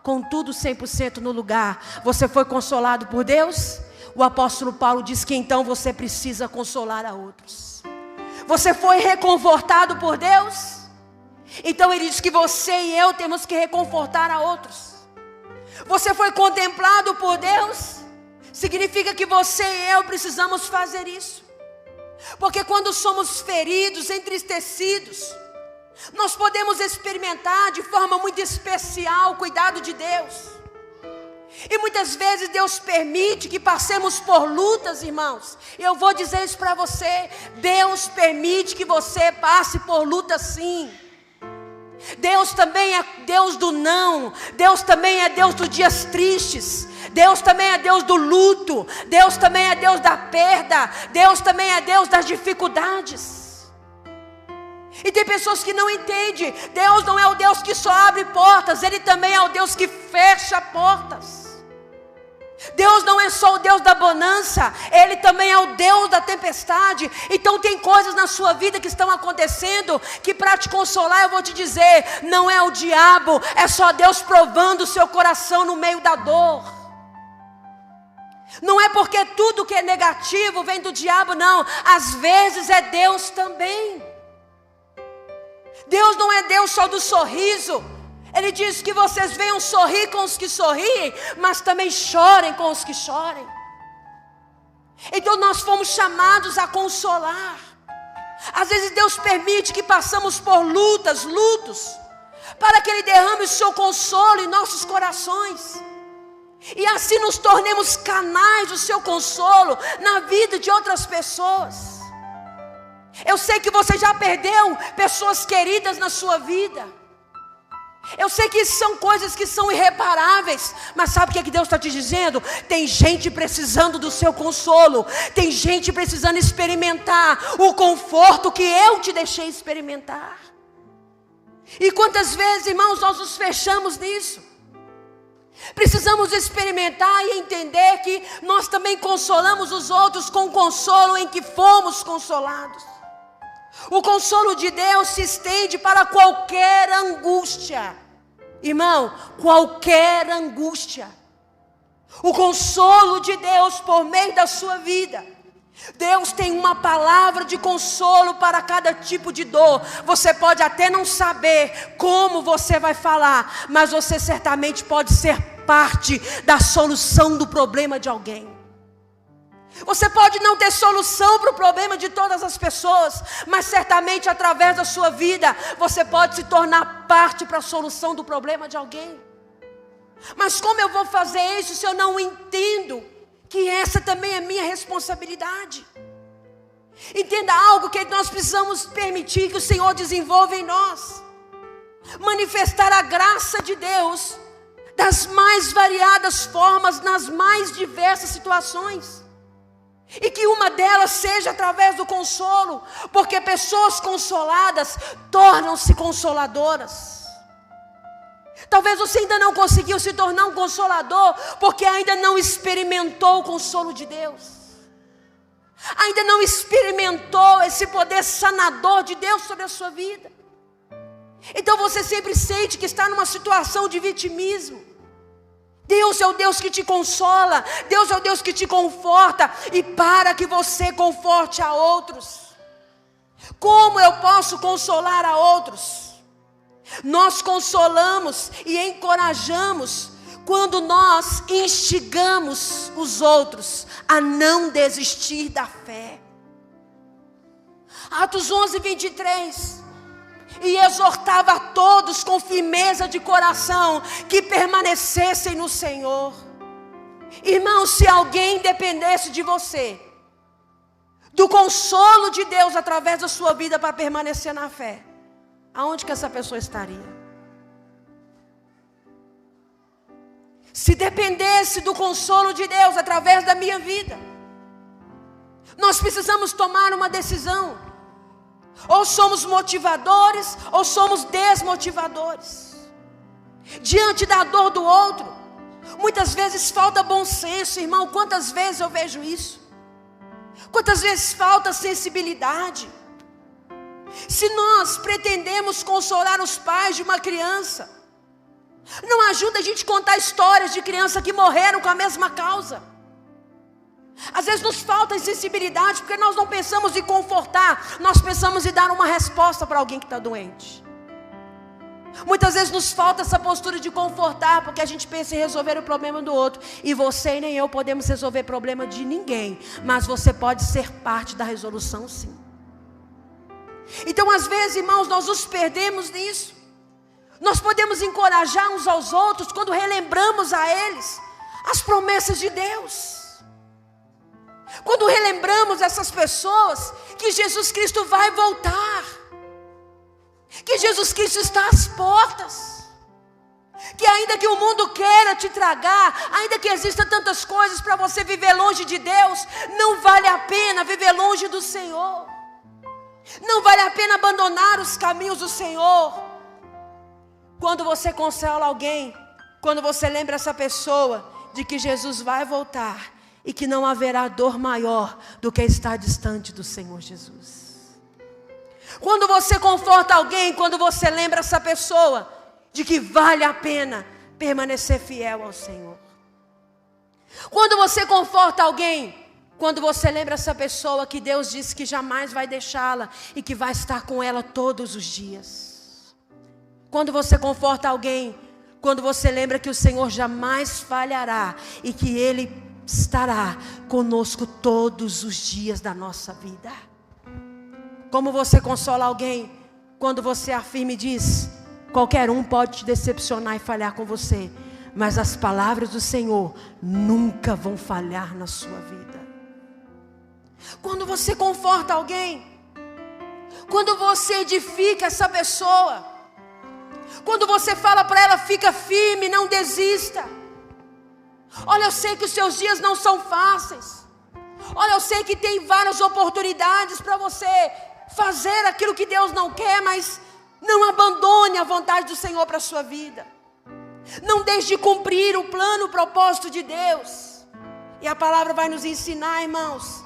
com tudo 100% no lugar. Você foi consolado por Deus? O apóstolo Paulo diz que então você precisa consolar a outros. Você foi reconfortado por Deus? Então ele diz que você e eu temos que reconfortar a outros. Você foi contemplado por Deus? Significa que você e eu precisamos fazer isso. Porque quando somos feridos, entristecidos, nós podemos experimentar de forma muito especial o cuidado de Deus. E muitas vezes Deus permite que passemos por lutas, irmãos. Eu vou dizer isso para você: Deus permite que você passe por lutas, sim. Deus também é Deus do não. Deus também é Deus dos dias tristes. Deus também é Deus do luto. Deus também é Deus da perda. Deus também é Deus das dificuldades. E tem pessoas que não entendem. Deus não é o Deus que só abre portas, Ele também é o Deus que fecha portas. Deus não é só o Deus da bonança, Ele também é o Deus da tempestade. Então tem coisas na sua vida que estão acontecendo, que para te consolar eu vou te dizer, não é o diabo, é só Deus provando o seu coração no meio da dor. Não é porque tudo que é negativo vem do diabo, não. Às vezes é Deus também. Deus não é Deus só do sorriso. Ele diz que vocês venham sorrir com os que sorriem, mas também chorem com os que chorem. Então nós fomos chamados a consolar. Às vezes Deus permite que passamos por lutos, para que Ele derrame o seu consolo em nossos corações. E assim nos tornemos canais do seu consolo na vida de outras pessoas. Eu sei que você já perdeu pessoas queridas na sua vida. Eu sei que são coisas que são irreparáveis, mas sabe o que Deus está te dizendo? Tem gente precisando do seu consolo, tem gente precisando experimentar o conforto que eu te deixei experimentar. E quantas vezes, irmãos, nós nos fechamos nisso? Precisamos experimentar e entender que nós também consolamos os outros com o consolo em que fomos consolados. O consolo de Deus se estende para qualquer angústia. Irmão, qualquer angústia. O consolo de Deus por meio da sua vida. Deus tem uma palavra de consolo para cada tipo de dor. Você pode até não saber como você vai falar, mas você certamente pode ser parte da solução do problema de alguém. Você pode não ter solução para o problema de todas as pessoas, mas certamente através da sua vida, você pode se tornar parte para a solução do problema de alguém. Mas como eu vou fazer isso se eu não entendo que essa também é minha responsabilidade? Entenda algo que nós precisamos permitir que o Senhor desenvolva em nós. Manifestar a graça de Deus das mais variadas formas, nas mais diversas situações. E que uma delas seja através do consolo, porque pessoas consoladas tornam-se consoladoras. Talvez você ainda não conseguiu se tornar um consolador, porque ainda não experimentou o consolo de Deus. Ainda não experimentou esse poder sanador de Deus sobre a sua vida. Então você sempre sente que está numa situação de vitimismo. Deus é o Deus que te consola, Deus é o Deus que te conforta, e para que você conforte a outros. Como eu posso consolar a outros? Nós consolamos e encorajamos quando nós instigamos os outros a não desistir da fé. Atos 11, 23. E exortava a todos com firmeza de coração que permanecessem no Senhor. Irmão, se alguém dependesse de você, do consolo de Deus através da sua vida para permanecer na fé, aonde que essa pessoa estaria? Se dependesse do consolo de Deus através da minha vida, nós precisamos tomar uma decisão. Ou somos motivadores, ou somos desmotivadores. Diante da dor do outro, muitas vezes falta bom senso, irmão. Quantas vezes eu vejo isso? Quantas vezes falta sensibilidade? Se nós pretendemos consolar os pais de uma criança, não ajuda a gente contar histórias de crianças que morreram com a mesma causa. Às vezes nos falta sensibilidade, porque nós não pensamos em confortar, nós pensamos em dar uma resposta para alguém que está doente. Muitas vezes nos falta essa postura de confortar, porque a gente pensa em resolver o problema do outro. E você e nem eu podemos resolver problema de ninguém, mas você pode ser parte da resolução, sim. Então às vezes, irmãos, nós nos perdemos nisso. Nós podemos encorajar uns aos outros quando relembramos a eles as promessas de Deus. Quando relembramos essas pessoas que Jesus Cristo vai voltar, que Jesus Cristo está às portas, que ainda que o mundo queira te tragar, ainda que existam tantas coisas para você viver longe de Deus, não vale a pena viver longe do Senhor. Não vale a pena abandonar os caminhos do Senhor. Quando você consola alguém, quando você lembra essa pessoa de que Jesus vai voltar e que não haverá dor maior do que estar distante do Senhor Jesus. Quando você conforta alguém, quando você lembra essa pessoa de que vale a pena permanecer fiel ao Senhor. Quando você conforta alguém, quando você lembra essa pessoa que Deus disse que jamais vai deixá-la e que vai estar com ela todos os dias. Quando você conforta alguém, quando você lembra que o Senhor jamais falhará e que Ele estará conosco todos os dias da nossa vida. Como você consola alguém, quando você afirma e diz: qualquer um pode te decepcionar e falhar com você, mas as palavras do Senhor nunca vão falhar na sua vida. Quando você conforta alguém, quando você edifica essa pessoa, quando você fala para ela: fica firme, não desista. Olha, eu sei que os seus dias não são fáceis. Olha, eu sei que tem várias oportunidades para você fazer aquilo que Deus não quer, mas não abandone a vontade do Senhor para a sua vida. Não deixe de cumprir o plano, o propósito de Deus. E a palavra vai nos ensinar, irmãos,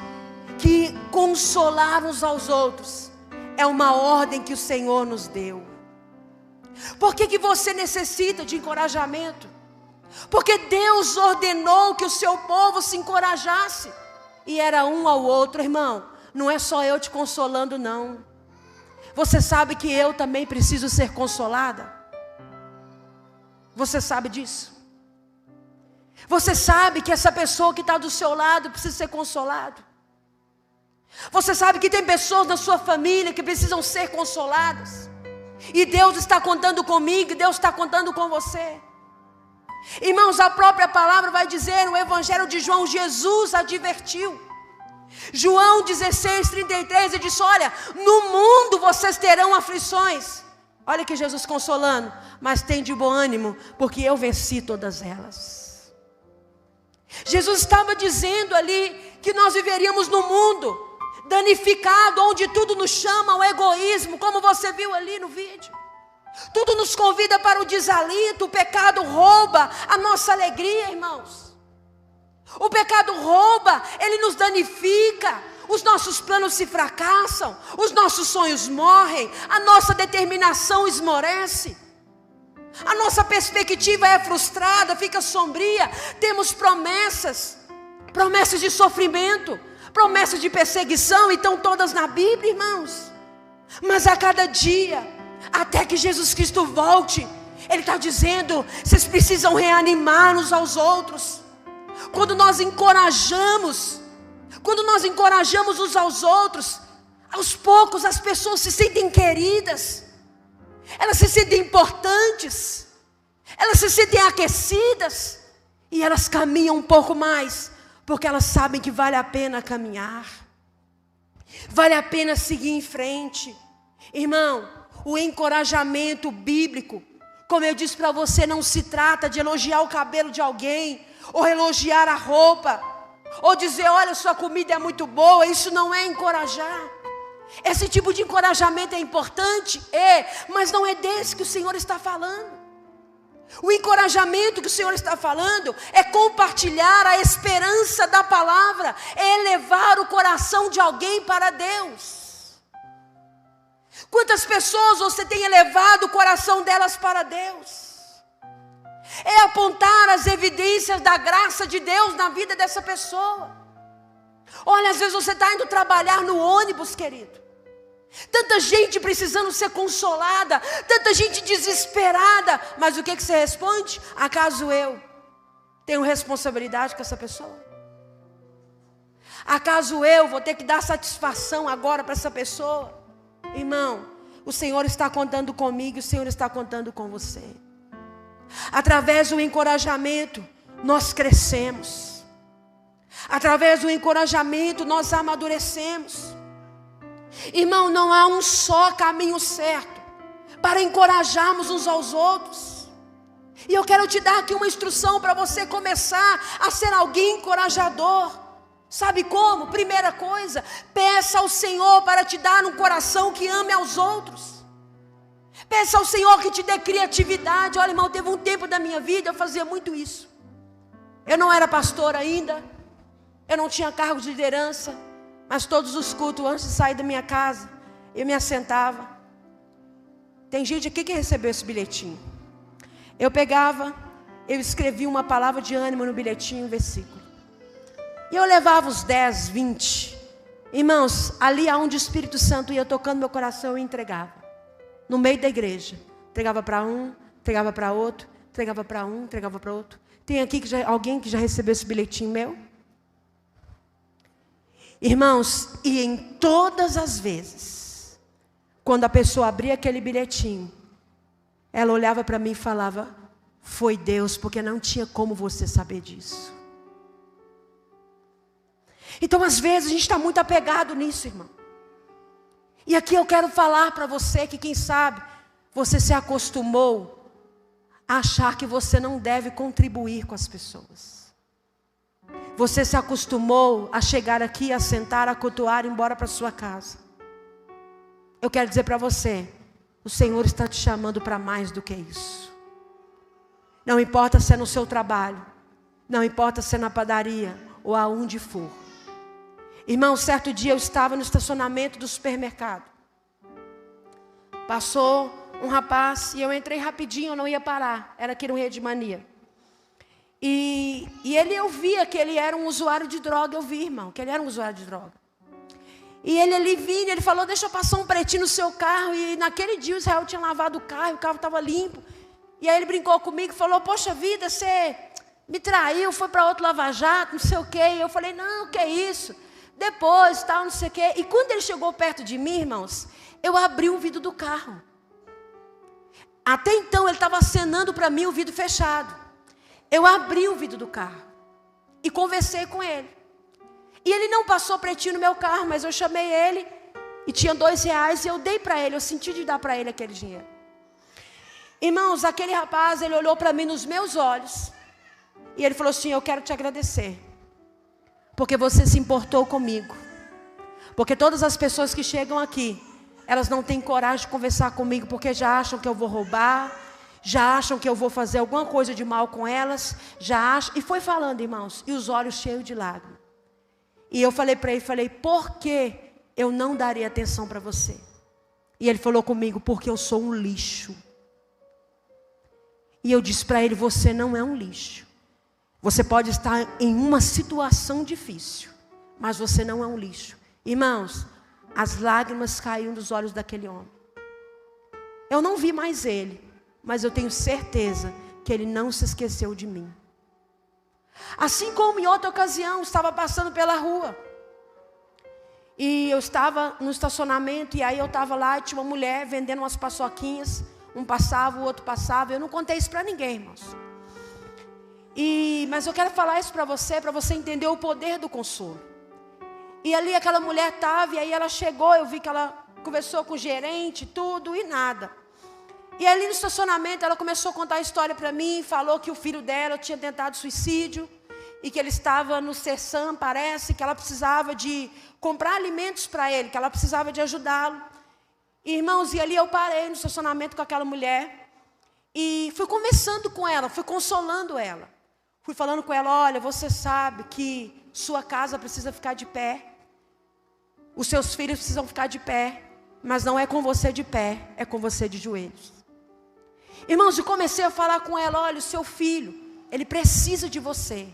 que consolar uns aos outros é uma ordem que o Senhor nos deu. Por que você necessita de encorajamento? Porque Deus ordenou que o seu povo se encorajasse. E era um ao outro, irmão. Não é só eu te consolando, não. Você sabe que eu também preciso ser consolada? Você sabe disso? Você sabe que essa pessoa que está do seu lado precisa ser consolada? Você sabe que tem pessoas na sua família que precisam ser consoladas? E Deus está contando comigo, Deus está contando com você. Irmãos, a própria palavra vai dizer, no Evangelho de João, Jesus advertiu. João 16:33, ele disse: olha, no mundo vocês terão aflições. Olha que Jesus consolando: mas tem de bom ânimo, porque eu venci todas elas. Jesus estava dizendo ali que nós viveríamos num mundo danificado, onde tudo nos chama ao egoísmo, como você viu ali no vídeo. Tudo nos convida para o desalento. O pecado rouba a nossa alegria, irmãos. O pecado rouba, ele nos danifica. Os nossos planos se fracassam, os nossos sonhos morrem, a nossa determinação esmorece, a nossa perspectiva é frustrada, fica sombria. Temos promessas de sofrimento, promessas de perseguição, e estão todas na Bíblia, irmãos. Mas a cada dia, até que Jesus Cristo volte, Ele está dizendo: vocês precisam reanimar uns aos outros. Quando nós encorajamos uns aos outros, aos poucos as pessoas se sentem queridas, elas se sentem importantes, elas se sentem aquecidas, e elas caminham um pouco mais, porque elas sabem que vale a pena caminhar, vale a pena seguir em frente. Irmão, o encorajamento bíblico, como eu disse para você, não se trata de elogiar o cabelo de alguém, ou elogiar a roupa, ou dizer: olha, sua comida é muito boa. Isso não é encorajar. Esse tipo de encorajamento é importante, mas não é desse que o Senhor está falando. O encorajamento que o Senhor está falando é compartilhar a esperança da palavra, é elevar o coração de alguém para Deus. Quantas pessoas você tem elevado o coração delas para Deus? É apontar as evidências da graça de Deus na vida dessa pessoa. Olha, às vezes você está indo trabalhar no ônibus, querido. Tanta gente precisando ser consolada, tanta gente desesperada. Mas o que você responde? Acaso eu tenho responsabilidade com essa pessoa? Acaso eu vou ter que dar satisfação agora para essa pessoa? Irmão, o Senhor está contando comigo, o Senhor está contando com você. Através do encorajamento, nós crescemos. Através do encorajamento, nós amadurecemos. Irmão, não há um só caminho certo para encorajarmos uns aos outros. E eu quero te dar aqui uma instrução para você começar a ser alguém encorajador. Sabe como? Primeira coisa, peça ao Senhor para te dar um coração que ame aos outros. Peça ao Senhor que te dê criatividade. Olha, irmão, teve um tempo da minha vida, eu fazia muito isso. Eu não era pastor ainda, eu não tinha cargo de liderança, mas todos os cultos, antes de sair da minha casa, eu me assentava. Tem gente aqui que recebeu esse bilhetinho. Eu pegava, eu escrevia uma palavra de ânimo no bilhetinho, um versículo. E eu levava os 10, 20. Irmãos, ali aonde o Espírito Santo ia tocando meu coração, eu entregava. No meio da igreja. Entregava para um, entregava para outro, entregava para um, entregava para outro. Tem aqui alguém que já recebeu esse bilhetinho meu? Irmãos, e em todas as vezes, quando a pessoa abria aquele bilhetinho, ela olhava para mim e falava, foi Deus, porque não tinha como você saber disso. Então, às vezes, a gente está muito apegado nisso, irmão. E aqui eu quero falar para você que, quem sabe, você se acostumou a achar que você não deve contribuir com as pessoas. Você se acostumou a chegar aqui, a sentar, a cultuar e ir embora para sua casa. Eu quero dizer para você, o Senhor está te chamando para mais do que isso. Não importa se é no seu trabalho, não importa se é na padaria ou aonde for. Irmão, certo dia eu estava no estacionamento do supermercado. Passou um rapaz e eu entrei rapidinho, eu não ia parar. Era aqui no Rede Mania. E eu via que ele era um usuário de droga. Eu vi, irmão, que ele era um usuário de droga. E ele ali vinha, ele falou, deixa eu passar um pretinho no seu carro. E naquele dia o Israel tinha lavado o carro estava limpo. E aí ele brincou comigo e falou, poxa vida, você me traiu, foi para outro lava-jato, não sei o quê. E eu falei, não, que é isso? Depois, tal, não sei o quê. E quando ele chegou perto de mim, irmãos, eu abri o vidro do carro. Até então ele estava acenando para mim o vidro fechado. Eu abri o vidro do carro e conversei com ele. E ele não passou pretinho no meu carro, mas eu chamei ele e tinha R$2 e eu dei para ele, eu senti de dar para ele aquele dinheiro. Irmãos, aquele rapaz, ele olhou para mim nos meus olhos e ele falou assim, eu quero te agradecer. Porque você se importou comigo. Porque todas as pessoas que chegam aqui, elas não têm coragem de conversar comigo, porque já acham que eu vou roubar, já acham que eu vou fazer alguma coisa de mal com elas, já acham. E foi falando, irmãos, e os olhos cheios de lágrimas. E eu falei para ele, por que eu não daria atenção para você? E ele falou comigo, porque eu sou um lixo. E eu disse para ele, você não é um lixo. Você pode estar em uma situação difícil, mas você não é um lixo. Irmãos, as lágrimas caíam dos olhos daquele homem. Eu não vi mais ele, mas eu tenho certeza que ele não se esqueceu de mim. Assim como em outra ocasião, estava passando pela rua. E eu estava no estacionamento, e aí eu estava lá, e tinha uma mulher vendendo umas paçoquinhas. Um passava, o outro passava. Eu não contei isso para ninguém, irmãos. Mas eu quero falar isso para você entender o poder do consolo. E ali aquela mulher estava, e aí ela chegou, eu vi que ela conversou com o gerente, tudo, e nada. E ali no estacionamento, ela começou a contar a história para mim, falou que o filho dela tinha tentado suicídio, e que ele estava no Sersan, parece, que ela precisava de comprar alimentos para ele, que ela precisava de ajudá-lo. Irmãos, e ali eu parei no estacionamento com aquela mulher, e fui conversando com ela, fui consolando ela. Fui falando com ela, olha, você sabe que sua casa precisa ficar de pé. Os seus filhos precisam ficar de pé. Mas não é com você de pé, é com você de joelhos. Irmãos, eu comecei a falar com ela, olha, o seu filho, ele precisa de você.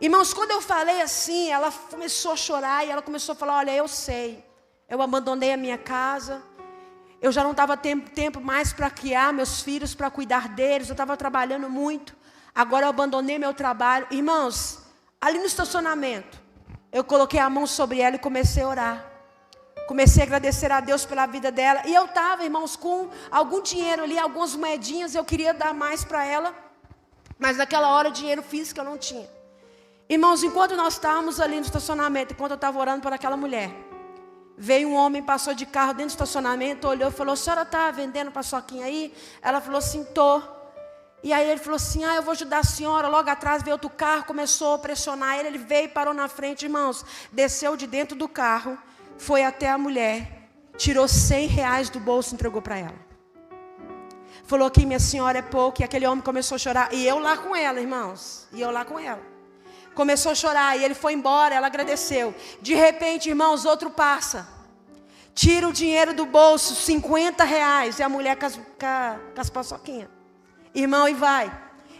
Irmãos, quando eu falei assim, ela começou a chorar e ela começou a falar, olha, eu sei. Eu abandonei a minha casa. Eu já não estava tendo tempo mais para criar meus filhos, para cuidar deles. Eu estava trabalhando muito. Agora eu abandonei meu trabalho. Irmãos, ali no estacionamento, eu coloquei a mão sobre ela e comecei a orar. Comecei a agradecer a Deus pela vida dela. E eu estava, irmãos, com algum dinheiro ali, algumas moedinhas. Eu queria dar mais para ela. Mas naquela hora, dinheiro físico eu não tinha. Irmãos, enquanto nós estávamos ali no estacionamento, enquanto eu estava orando por aquela mulher, veio um homem, passou de carro dentro do estacionamento, olhou e falou, a senhora está vendendo paçoquinha aí? Ela falou assim, tô. E aí ele falou assim, eu vou ajudar a senhora. Logo atrás veio outro carro, começou a pressionar ele. Ele veio e parou na frente, irmãos. Desceu de dentro do carro, foi até a mulher, tirou R$100 do bolso e entregou para ela. Falou que minha senhora é pouco. E aquele homem começou a chorar. E eu lá com ela, irmãos. Começou a chorar e ele foi embora, ela agradeceu. De repente, irmãos, outro passa. Tira o dinheiro do bolso, R$50. E a mulher com as paçoquinhas. Irmão, e vai.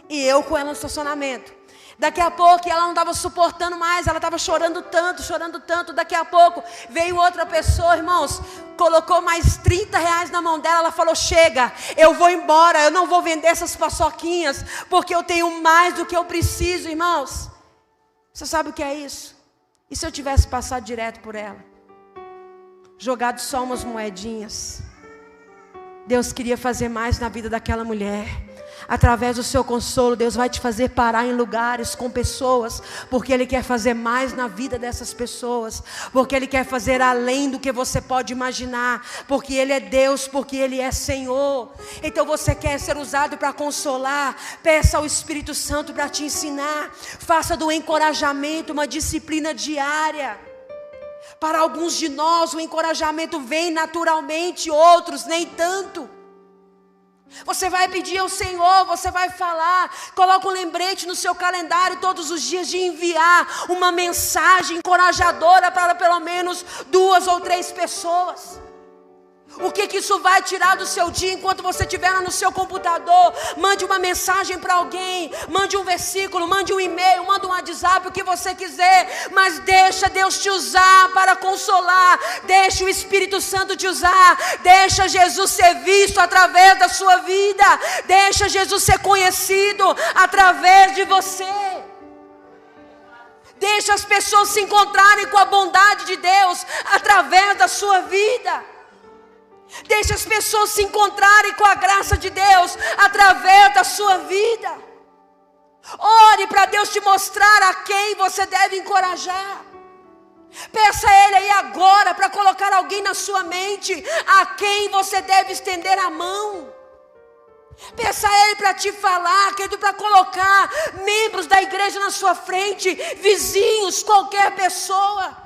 E eu com ela no estacionamento. Daqui a pouco ela não estava suportando mais. Ela estava chorando tanto. Daqui a pouco veio outra pessoa, irmãos. Colocou mais R$30 na mão dela. Ela falou, chega, eu vou embora. Eu não vou vender essas paçoquinhas. Porque eu tenho mais do que eu preciso, irmãos. Você sabe o que é isso? E se eu tivesse passado direto por ela? Jogado só umas moedinhas. Deus queria fazer mais na vida daquela mulher. Através do seu consolo, Deus vai te fazer parar em lugares com pessoas, porque Ele quer fazer mais na vida dessas pessoas, porque Ele quer fazer além do que você pode imaginar, porque Ele é Deus, porque Ele é Senhor. Então você quer ser usado para consolar, peça ao Espírito Santo para te ensinar, faça do encorajamento uma disciplina diária. Para alguns de nós o encorajamento vem naturalmente, outros nem tanto. Você vai pedir ao Senhor, você vai falar, coloca um lembrete no seu calendário todos os dias de enviar uma mensagem encorajadora para pelo menos 2 ou 3 pessoas. O que isso vai tirar do seu dia enquanto você estiver no seu computador? Mande uma mensagem para alguém, mande um versículo, mande um e-mail, mande um WhatsApp, o que você quiser. Mas deixa Deus te usar para consolar, deixa o Espírito Santo te usar, deixa Jesus ser visto através da sua vida, deixa Jesus ser conhecido através de você. Deixa as pessoas se encontrarem com a bondade de Deus através da sua vida. Deixa as pessoas se encontrarem com a graça de Deus através da sua vida. Ore para Deus te mostrar a quem você deve encorajar. Peça a Ele aí agora para colocar alguém na sua mente a quem você deve estender a mão. Peça a Ele para te falar, querido, para colocar membros da igreja na sua frente, vizinhos, qualquer pessoa.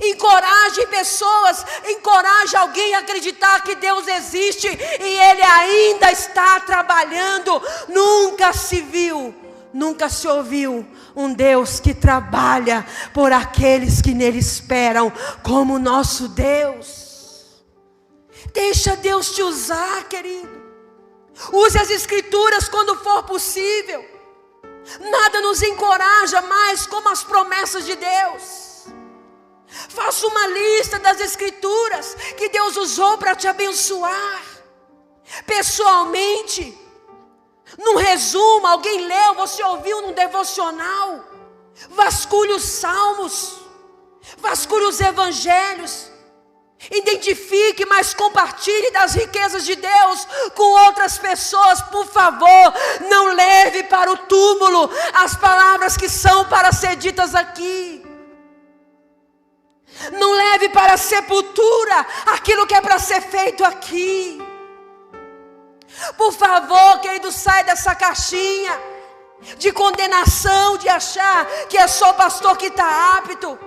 Encoraje pessoas, encoraje alguém a acreditar que Deus existe e Ele ainda está trabalhando. Nunca se viu, nunca se ouviu um Deus que trabalha por aqueles que nele esperam, como o nosso Deus. Deixa Deus te usar, querido. Use as Escrituras quando for possível. Nada nos encoraja mais como as promessas de Deus. Faça uma lista das Escrituras que Deus usou para te abençoar. Pessoalmente, num resumo, alguém leu, você ouviu num devocional. Vasculhe os salmos, vasculhe os evangelhos. Identifique, mas compartilhe das riquezas de Deus com outras pessoas. Por favor, não leve para o túmulo as palavras que são para ser ditas aqui. Não leve para a sepultura aquilo que é para ser feito aqui. Por favor, querido, sai dessa caixinha de condenação, de achar que é só o pastor que está apto,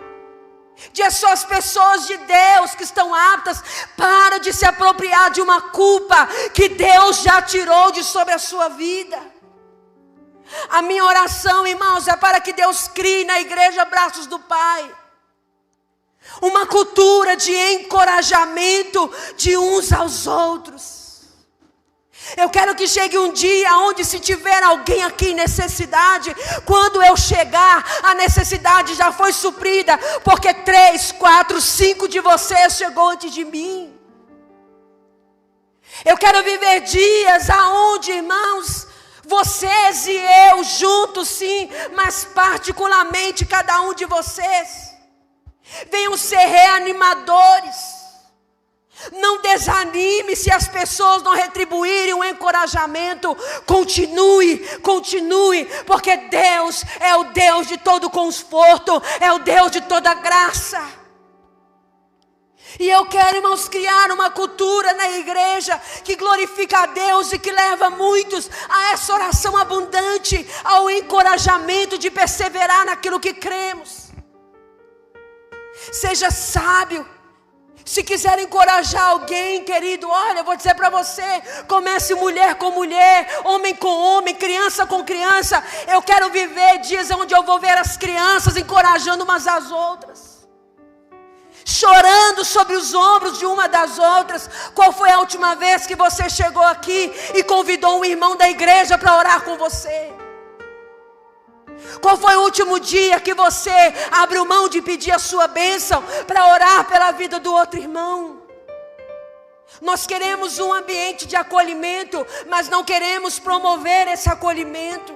de é só as pessoas de Deus que estão aptas. Para de se apropriar de uma culpa que Deus já tirou de sobre a sua vida. A minha oração, irmãos, é para que Deus crie na igreja Braços do Pai uma cultura de encorajamento de uns aos outros. Eu quero que chegue um dia onde, se tiver alguém aqui em necessidade, quando eu chegar, a necessidade já foi suprida, porque 3, 4, 5 de vocês chegou antes de mim. Eu quero viver dias aonde, irmãos, vocês e eu juntos sim, mas particularmente cada um de vocês venham ser reanimadores. Não desanime se as pessoas não retribuírem o encorajamento. Continue, porque Deus é o Deus de todo conforto, é o Deus de toda graça. E eu quero, irmãos, criar uma cultura na igreja que glorifica a Deus e que leva muitos a essa oração abundante, ao encorajamento de perseverar naquilo que cremos. Seja sábio. Se quiser encorajar alguém, querido, olha, eu vou dizer para você, comece mulher com mulher, homem com homem, criança com criança. Eu quero viver dias onde eu vou ver as crianças encorajando umas às outras, chorando sobre os ombros de uma das outras. Qual foi a última vez que você chegou aqui e convidou um irmão da igreja para orar com você? Qual foi o último dia que você abriu mão de pedir a sua bênção para orar pela vida do outro irmão? Nós queremos um ambiente de acolhimento, mas não queremos promover esse acolhimento.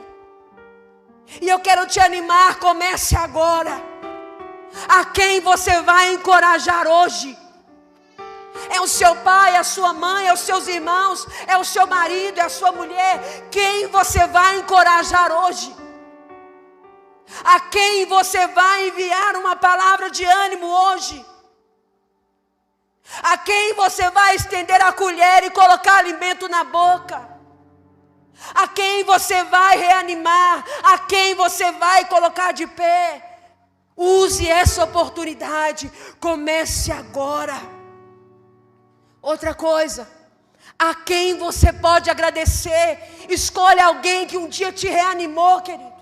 E eu quero te animar, comece agora. A quem você vai encorajar hoje? É o seu pai, é a sua mãe, é os seus irmãos, é o seu marido, é a sua mulher. Quem você vai encorajar hoje? A quem você vai enviar uma palavra de ânimo hoje? A quem você vai estender a colher e colocar alimento na boca? A quem você vai reanimar? A quem você vai colocar de pé? Use essa oportunidade. Comece agora. Outra coisa, a quem você pode agradecer? Escolha alguém que um dia te reanimou, querido.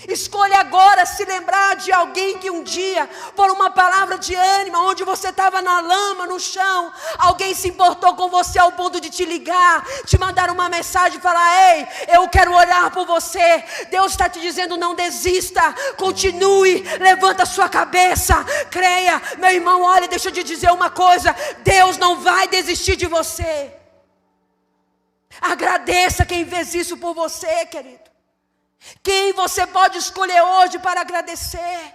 Escolha agora se lembrar de alguém que um dia, por uma palavra de ânimo, onde você estava na lama, no chão, alguém se importou com você ao ponto de te ligar, te mandar uma mensagem e falar: ei, eu quero orar por você. Deus está te dizendo: não desista, continue, levanta a sua cabeça, creia. Meu irmão, olha, deixa eu te dizer uma coisa: Deus não vai desistir de você. Agradeça quem fez isso por você, querido. Quem você pode escolher hoje para agradecer?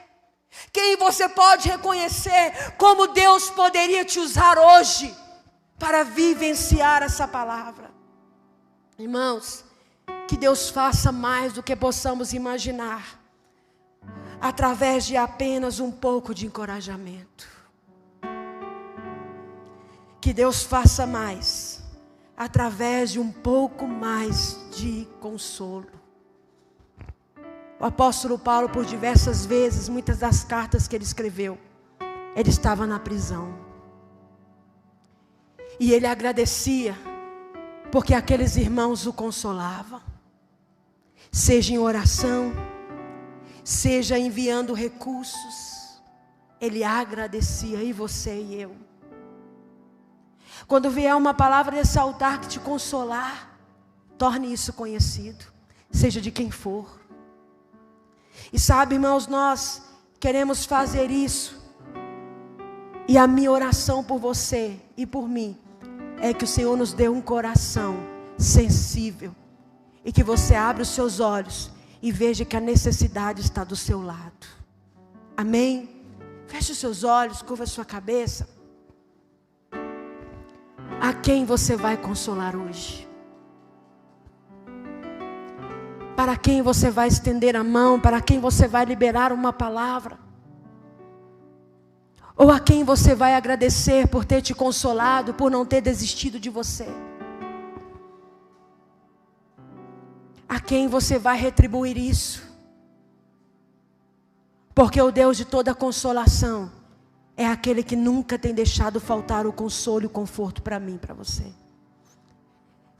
Quem você pode reconhecer como Deus poderia te usar hoje para vivenciar essa palavra? Irmãos, que Deus faça mais do que possamos imaginar, através de apenas um pouco de encorajamento. Que Deus faça mais, através de um pouco mais de consolo. O apóstolo Paulo, por diversas vezes, muitas das cartas que ele escreveu, ele estava na prisão. E ele agradecia, porque aqueles irmãos o consolavam. Seja em oração, seja enviando recursos, ele agradecia, e você e eu. Quando vier uma palavra desse altar que te consolar, torne isso conhecido, seja de quem for. E sabe, irmãos, nós queremos fazer isso. E a minha oração por você e por mim é que o Senhor nos dê um coração sensível. E que você abra os seus olhos e veja que a necessidade está do seu lado. Amém? Feche os seus olhos, curva a sua cabeça. A quem você vai consolar hoje? Para quem você vai estender a mão? Para quem você vai liberar uma palavra? Ou a quem você vai agradecer por ter te consolado, por não ter desistido de você? A quem você vai retribuir isso? Porque o Deus de toda consolação é aquele que nunca tem deixado faltar o consolo e o conforto para mim, para você.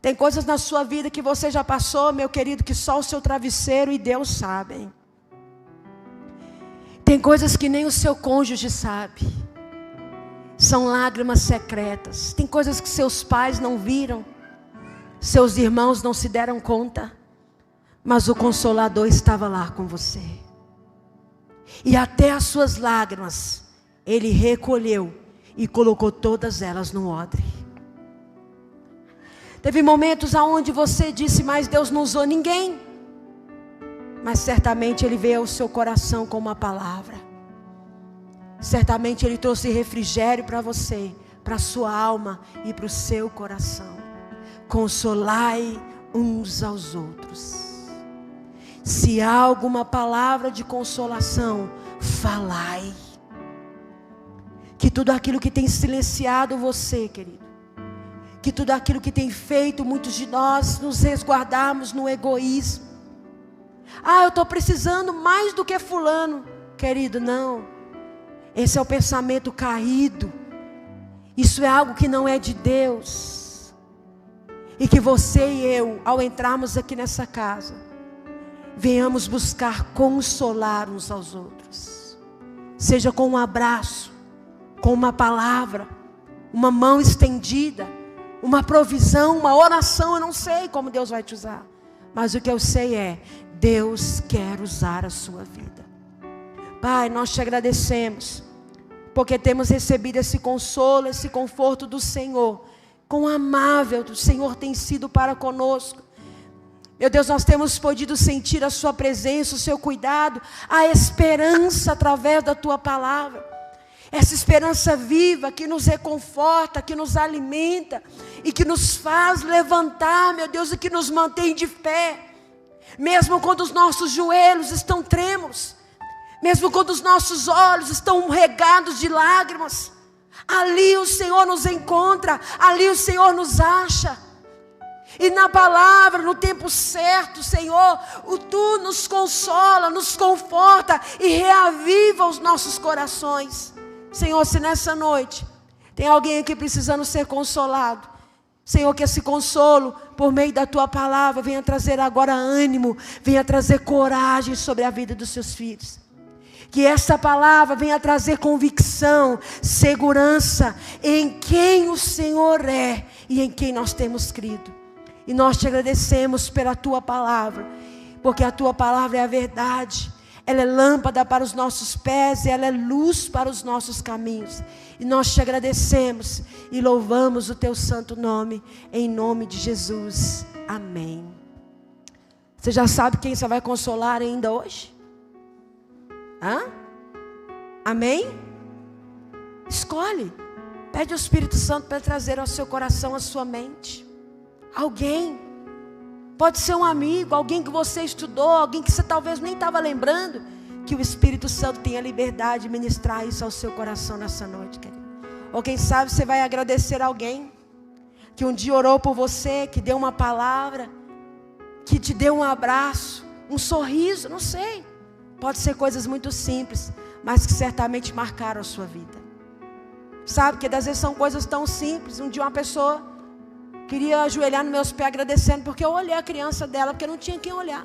Tem coisas na sua vida que você já passou, meu querido, que só o seu travesseiro e Deus sabem. Tem coisas que nem o seu cônjuge sabe. São lágrimas secretas. Tem coisas que seus pais não viram, seus irmãos não se deram conta, mas o Consolador estava lá com você. E até as suas lágrimas Ele recolheu e colocou todas elas no odre. Teve momentos aonde você disse: mas Deus não usou ninguém. Mas certamente Ele veio ao seu coração com uma palavra. Certamente Ele trouxe refrigério para você, para a sua alma e para o seu coração. Consolai uns aos outros. Se há alguma palavra de consolação, falai. que tudo aquilo que tem silenciado você, querido, que tudo aquilo que tem feito muitos de nós nos resguardarmos no egoísmo. Eu estou precisando mais do que fulano. Querido, não. Esse é o pensamento caído. Isso é algo que não é de Deus. E que você e eu, ao entrarmos aqui nessa casa, venhamos buscar consolar uns aos outros. Seja com um abraço, com uma palavra, uma mão estendida, uma provisão, uma oração. Eu não sei como Deus vai te usar, mas o que eu sei é: Deus quer usar a sua vida. Pai, nós te agradecemos, porque temos recebido esse consolo, esse conforto do Senhor. Quão amável o Senhor tem sido para conosco. Meu Deus, nós temos podido sentir a sua presença, o seu cuidado, a esperança através da tua palavra. Essa esperança viva que nos reconforta, que nos alimenta e que nos faz levantar, meu Deus, e que nos mantém de pé. Mesmo quando os nossos joelhos estão trêmulos, mesmo quando os nossos olhos estão regados de lágrimas, ali o Senhor nos encontra, ali o Senhor nos acha. E na palavra, no tempo certo, Senhor, Tu nos consola, nos conforta e reaviva os nossos corações. Senhor, se nessa noite tem alguém aqui precisando ser consolado, Senhor, que esse consolo, por meio da Tua palavra, venha trazer agora ânimo, venha trazer coragem sobre a vida dos seus filhos. Que essa palavra venha trazer convicção, segurança em quem o Senhor é e em quem nós temos crido. E nós te agradecemos pela Tua palavra, porque a Tua palavra é a verdade. Ela é lâmpada para os nossos pés e ela é luz para os nossos caminhos. E nós te agradecemos e louvamos o Teu santo nome, em nome de Jesus. Amém. Você já sabe quem você vai consolar ainda hoje? Amém? Escolhe. Pede ao Espírito Santo para trazer ao seu coração, à sua mente. Alguém. Pode ser um amigo, alguém que você estudou, alguém que você talvez nem estava lembrando. Que o Espírito Santo tenha liberdade de ministrar isso ao seu coração nessa noite, querido. Ou quem sabe você vai agradecer alguém que um dia orou por você, que deu uma palavra, que te deu um abraço, um sorriso, não sei. Pode ser coisas muito simples, mas que certamente marcaram a sua vida. Sabe que às vezes são coisas tão simples. Um dia uma pessoa queria ajoelhar nos meus pés agradecendo, porque eu olhei a criança dela, porque não tinha quem olhar.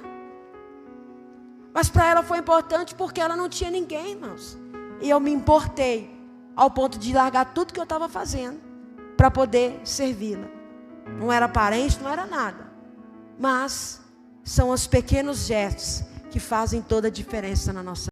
Mas para ela foi importante, porque ela não tinha ninguém, irmãos. E eu me importei, ao ponto de largar tudo que eu estava fazendo, para poder servi-la. Não era parente, não era nada. Mas são os pequenos gestos que fazem toda a diferença na nossa vida.